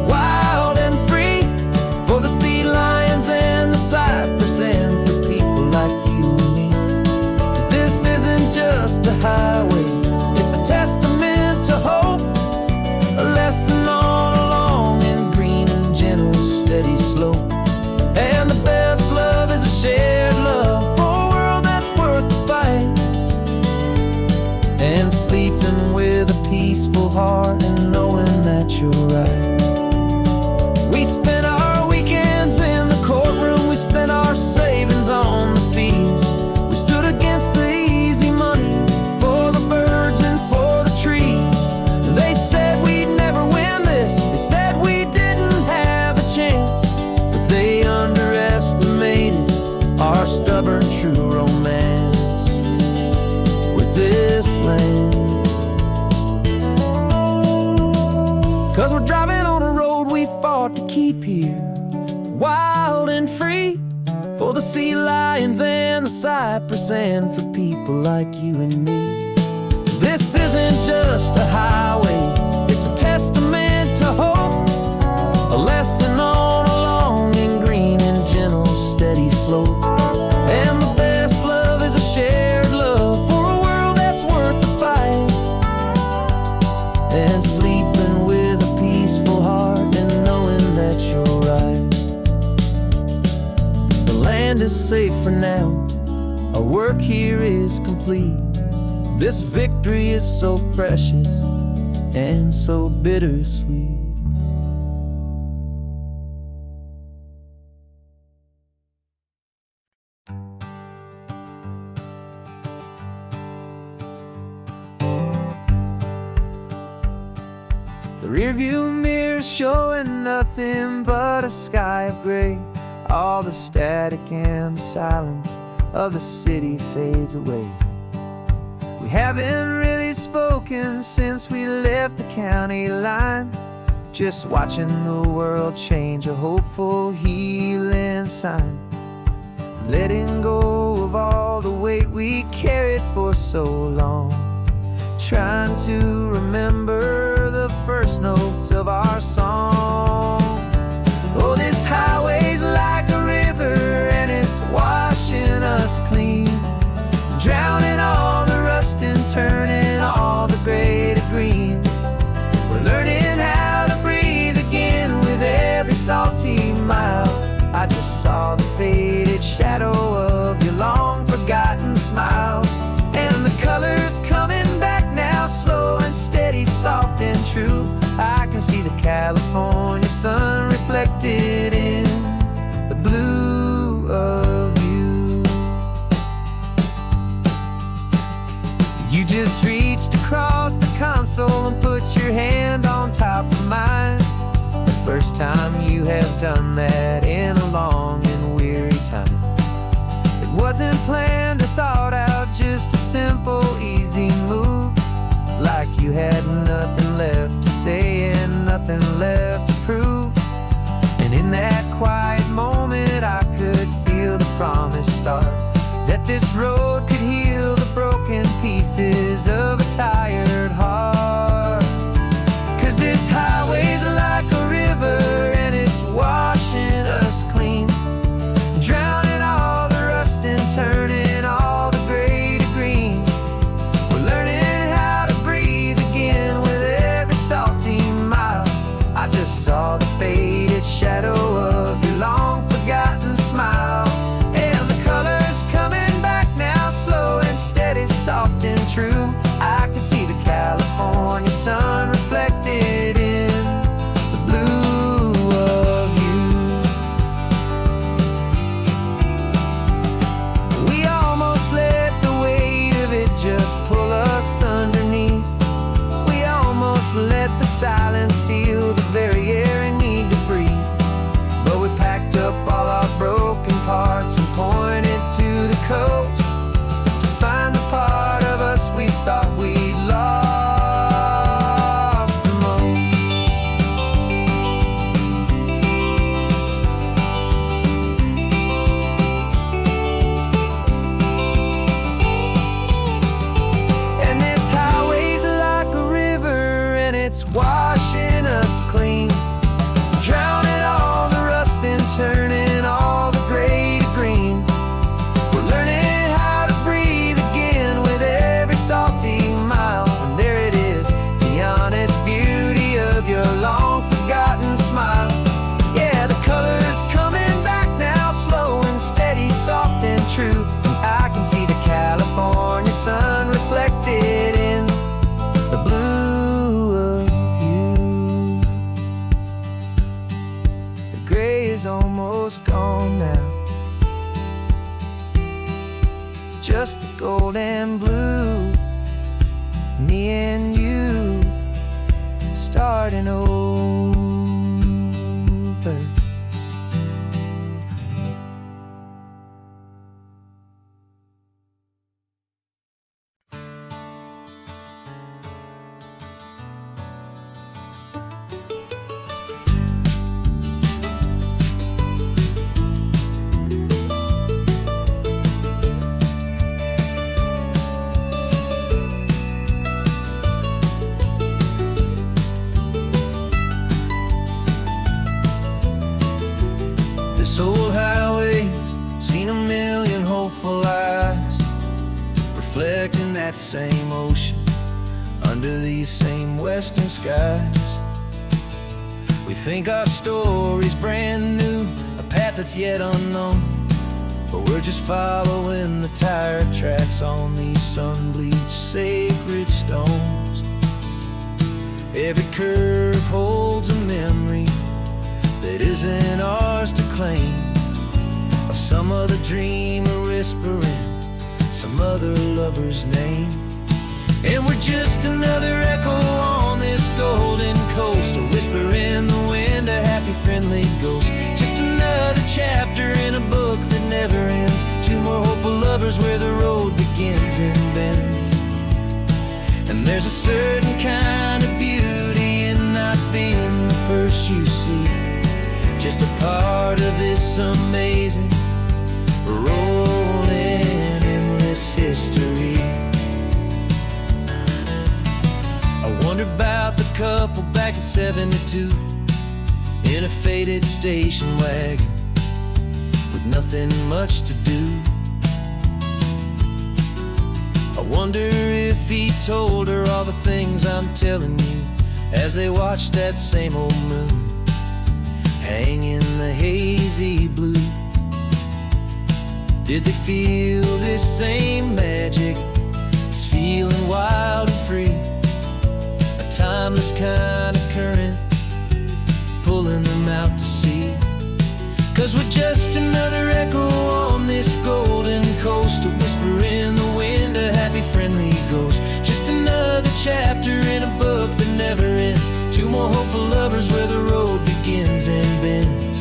wild and free, for the sea lions and the cypress and for people like you and me. This isn't just a highway, it's a testament to hope, a lesson on a long and green and gentle steady slope. And the best love is a shared love for a world that's worth the fight. And sleeping with a peaceful heart and knowing that you're right. We spent our weekends in the courtroom, we spent our savings on the fees. We stood against the easy money for the birds and for the trees. And they said we'd never win this, they said we didn't have a chance, but they underestimated our stubborn true romance with this land. 'Cause we're driving on a road we fought to keep here, wild and free, for the sea lions and the cypress and for people like you and me. This isn't just a highway, it's a testament to hope, a lesson on a long and green and gentle, steady slope. And the best love is a shared love for a world that's worth the fight, and sleeping with a peaceful heart and knowing that you're right. The land is safe for now, our work here is complete. This victory is so precious and so bittersweet. The rearview mirror showing nothing but a sky of gray. All the static and the silence of the city fades away. We haven't really spoken since we left the county line, just watching the world change, a hopeful healing sign. Letting go of all the weight we carried for so long, trying to remember the first notes of our song. Oh, this highway's like a river and it's washing us clean, drowning all the rust and turning all the gray to green. We're learning how to breathe again with every salty mile. I just saw the faded shadow of your long forgotten smile, and the colors coming back now, slow and steady, soft and true. I can see the California sun reflected in the blue of you. You just reached across the console and put your hand on top of mine. The first time you have done that in a long and weary time. It wasn't planned or thought out, just a simple, easy move. Like you had nothing left to say and nothing left to prove. And in that quiet moment I could feel the promise start, that this road could heal the broken pieces of a tired heart. 'Cause this highway's like a river and it's washing us clean, drowning all the rust and turning all the gray to green. We're learning how to breathe again with every salty mile. I just saw the faded shadow of your long forgotten smile, and the colors coming back now, slow and steady, soft and true. I can see the California sun reflected in the blue of you. We almost let the weight of it just pull us underneath. We almost let the silence steal the very air I need to breathe. But we packed up all our broken parts and pointed to the coast to find the part of us we thought we'd lost the most. And this highway's like a river and it's washing us clean, drowning all the rust and turning all the gray to green. We're learning how to breathe again with every salty mile. And there it is, the honest beauty of your long forgotten smile. Yeah, the colors coming back now, slow and steady, soft and true. And I can see the California sun reflected in the blue of you. The gray is almost gone now, just the gold and blue. Me and you starting over. that same ocean, under these same western skies. We think our story's brand new, a path that's yet unknown, but we're just following the tire tracks on these sun-bleached sacred stones. Every curve holds a memory that isn't ours to claim, of some other dreamer whispering some other lover's name. And we're just another echo on this golden coast, a whisper in the wind, a happy friendly ghost. Just another chapter in a book that never ends, two more hopeful lovers where the road begins and bends. And there's a certain kind of beauty in not being the first you see, just a part of this amazing rolling endless history. I wonder about the couple back in '72 in a faded station wagon with nothing much to do. I wonder if he told her all the things I'm telling you as they watched that same old moon hang in the hazy blue. Did they feel this same magic, this feeling wild and free, a timeless kind of current pulling them out to sea? 'Cause we're just another echo on this golden coast, a whisper in the wind, a happy friendly ghost. Just another chapter in a book that never ends, two more hopeful lovers where the road begins and bends.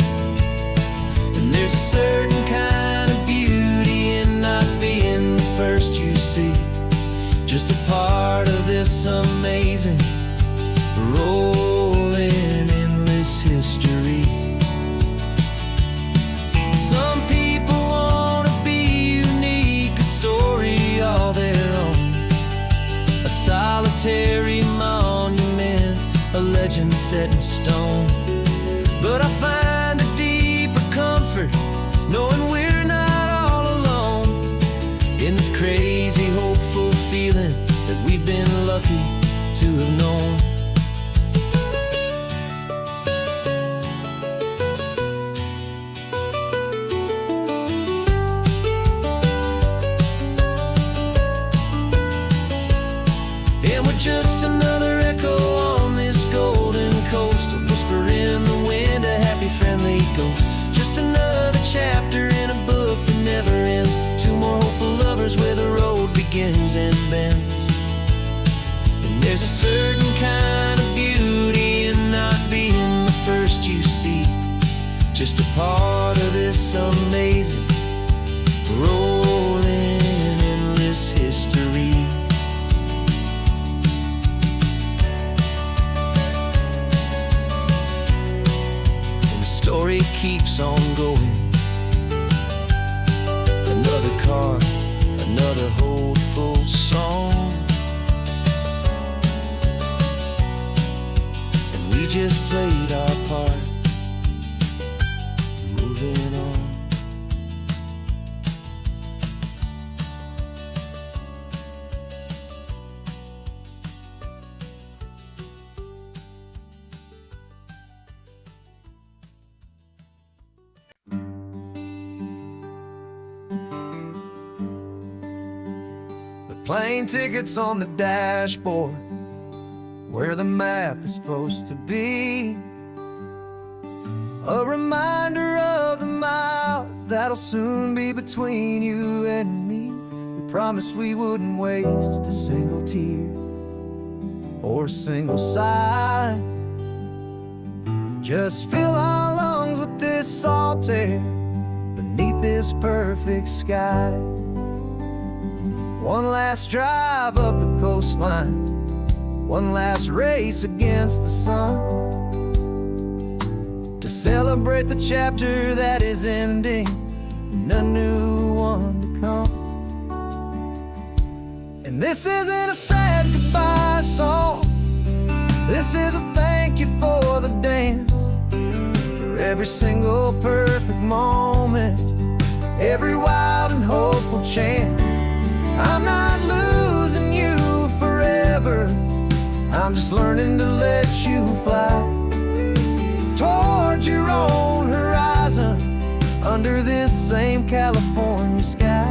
And there's a certain kind of beauty in not being the first you see, just a part of this amazing rolling endless history. Some people wanna be unique, a story all their own, a solitary monument, a legend set in stone. But I find a deeper comfort knowing we're not all alone in this crazy hopeful feeling that we've been lucky to have known. And we're just another echo on this golden coast, a whisper in the wind, a happy friendly ghost. Just another chapter in a book that never ends, two more hopeful lovers where the road begins and bends. And there's a certain kind of beauty in not being the first you see, just a part of this amazing rolling endless history. Story keeps on going. Another car, another hopeful song, and we just played our part, moving on. Plane tickets on the dashboard, where the map is supposed to be, a reminder of the miles that'll soon be between you and me. We promised we wouldn't waste a single tear or a single sigh, just fill our lungs with this salt air beneath this perfect sky. One last drive up the coastline, one last race against the sun, to celebrate the chapter that is ending and a new one to come. And this isn't a sad goodbye song, this is a thank you for the dance, for every single perfect moment, every wild and hopeful chance. I'm not losing I'm just learning to let you fly towards your own horizon under this same California sky.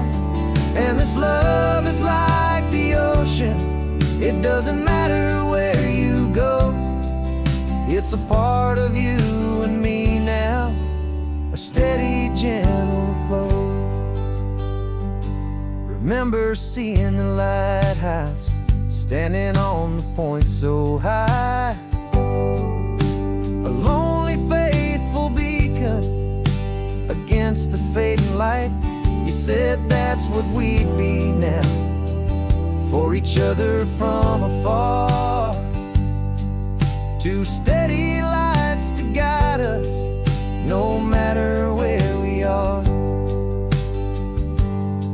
And this love is like the ocean, it doesn't matter where you go. It's a part of you and me now, a steady, gentle flow. Remember seeing the lighthouse, standing on the point so high, a lonely, faithful beacon against the fading light. You said that's what we'd be now, for each other from afar. Two steady lights to guide us, no matter where we are.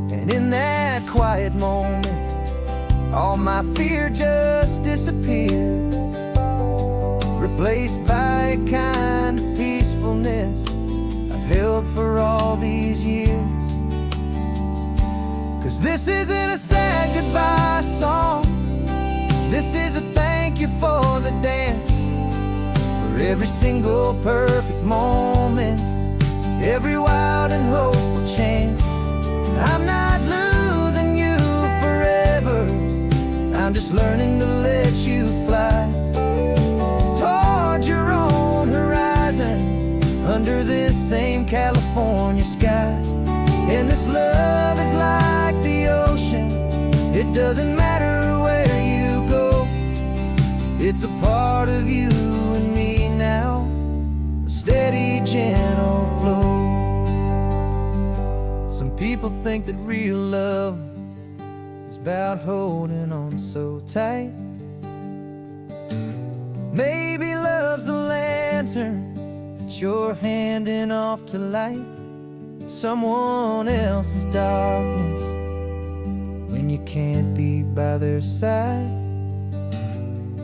And in that quiet moment, all my fear just disappeared, replaced by a kind of peacefulness I've held for all these years. 'Cause this isn't a sad goodbye song, this is a thank you for the dance, for every single perfect moment, every wild and hopeful chance. I'm not losing you forever, I'm just learning to let you fly towards your own horizon under this same California sky. And this love is like the ocean, it doesn't matter where you go. It's a part of you and me now, a steady, gentle flow. Some people think that real love is about holding on so tight. Maybe love's a lantern that you're handing off to light someone else's darkness when you can't be by their side.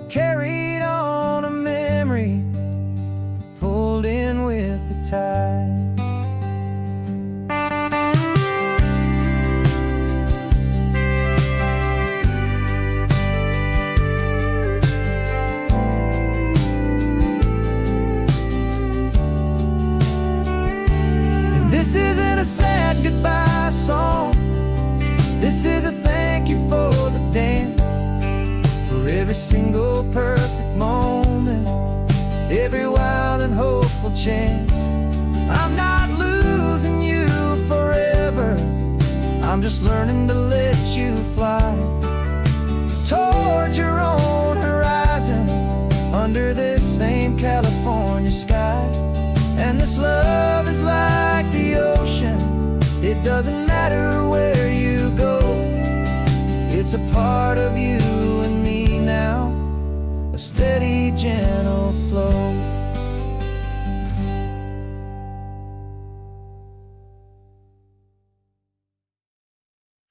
Carried on a memory, pulled in with the tide. This isn't a sad goodbye song, this is a thank you for the dance, for every single perfect moment, every wild and hopeful chance. I'm not losing you forever, I'm just learning to let you fly towards your own horizon under this same California sky. And this love is like the ocean, it doesn't matter where you go. It's a part of you and me now, a steady, gentle flow.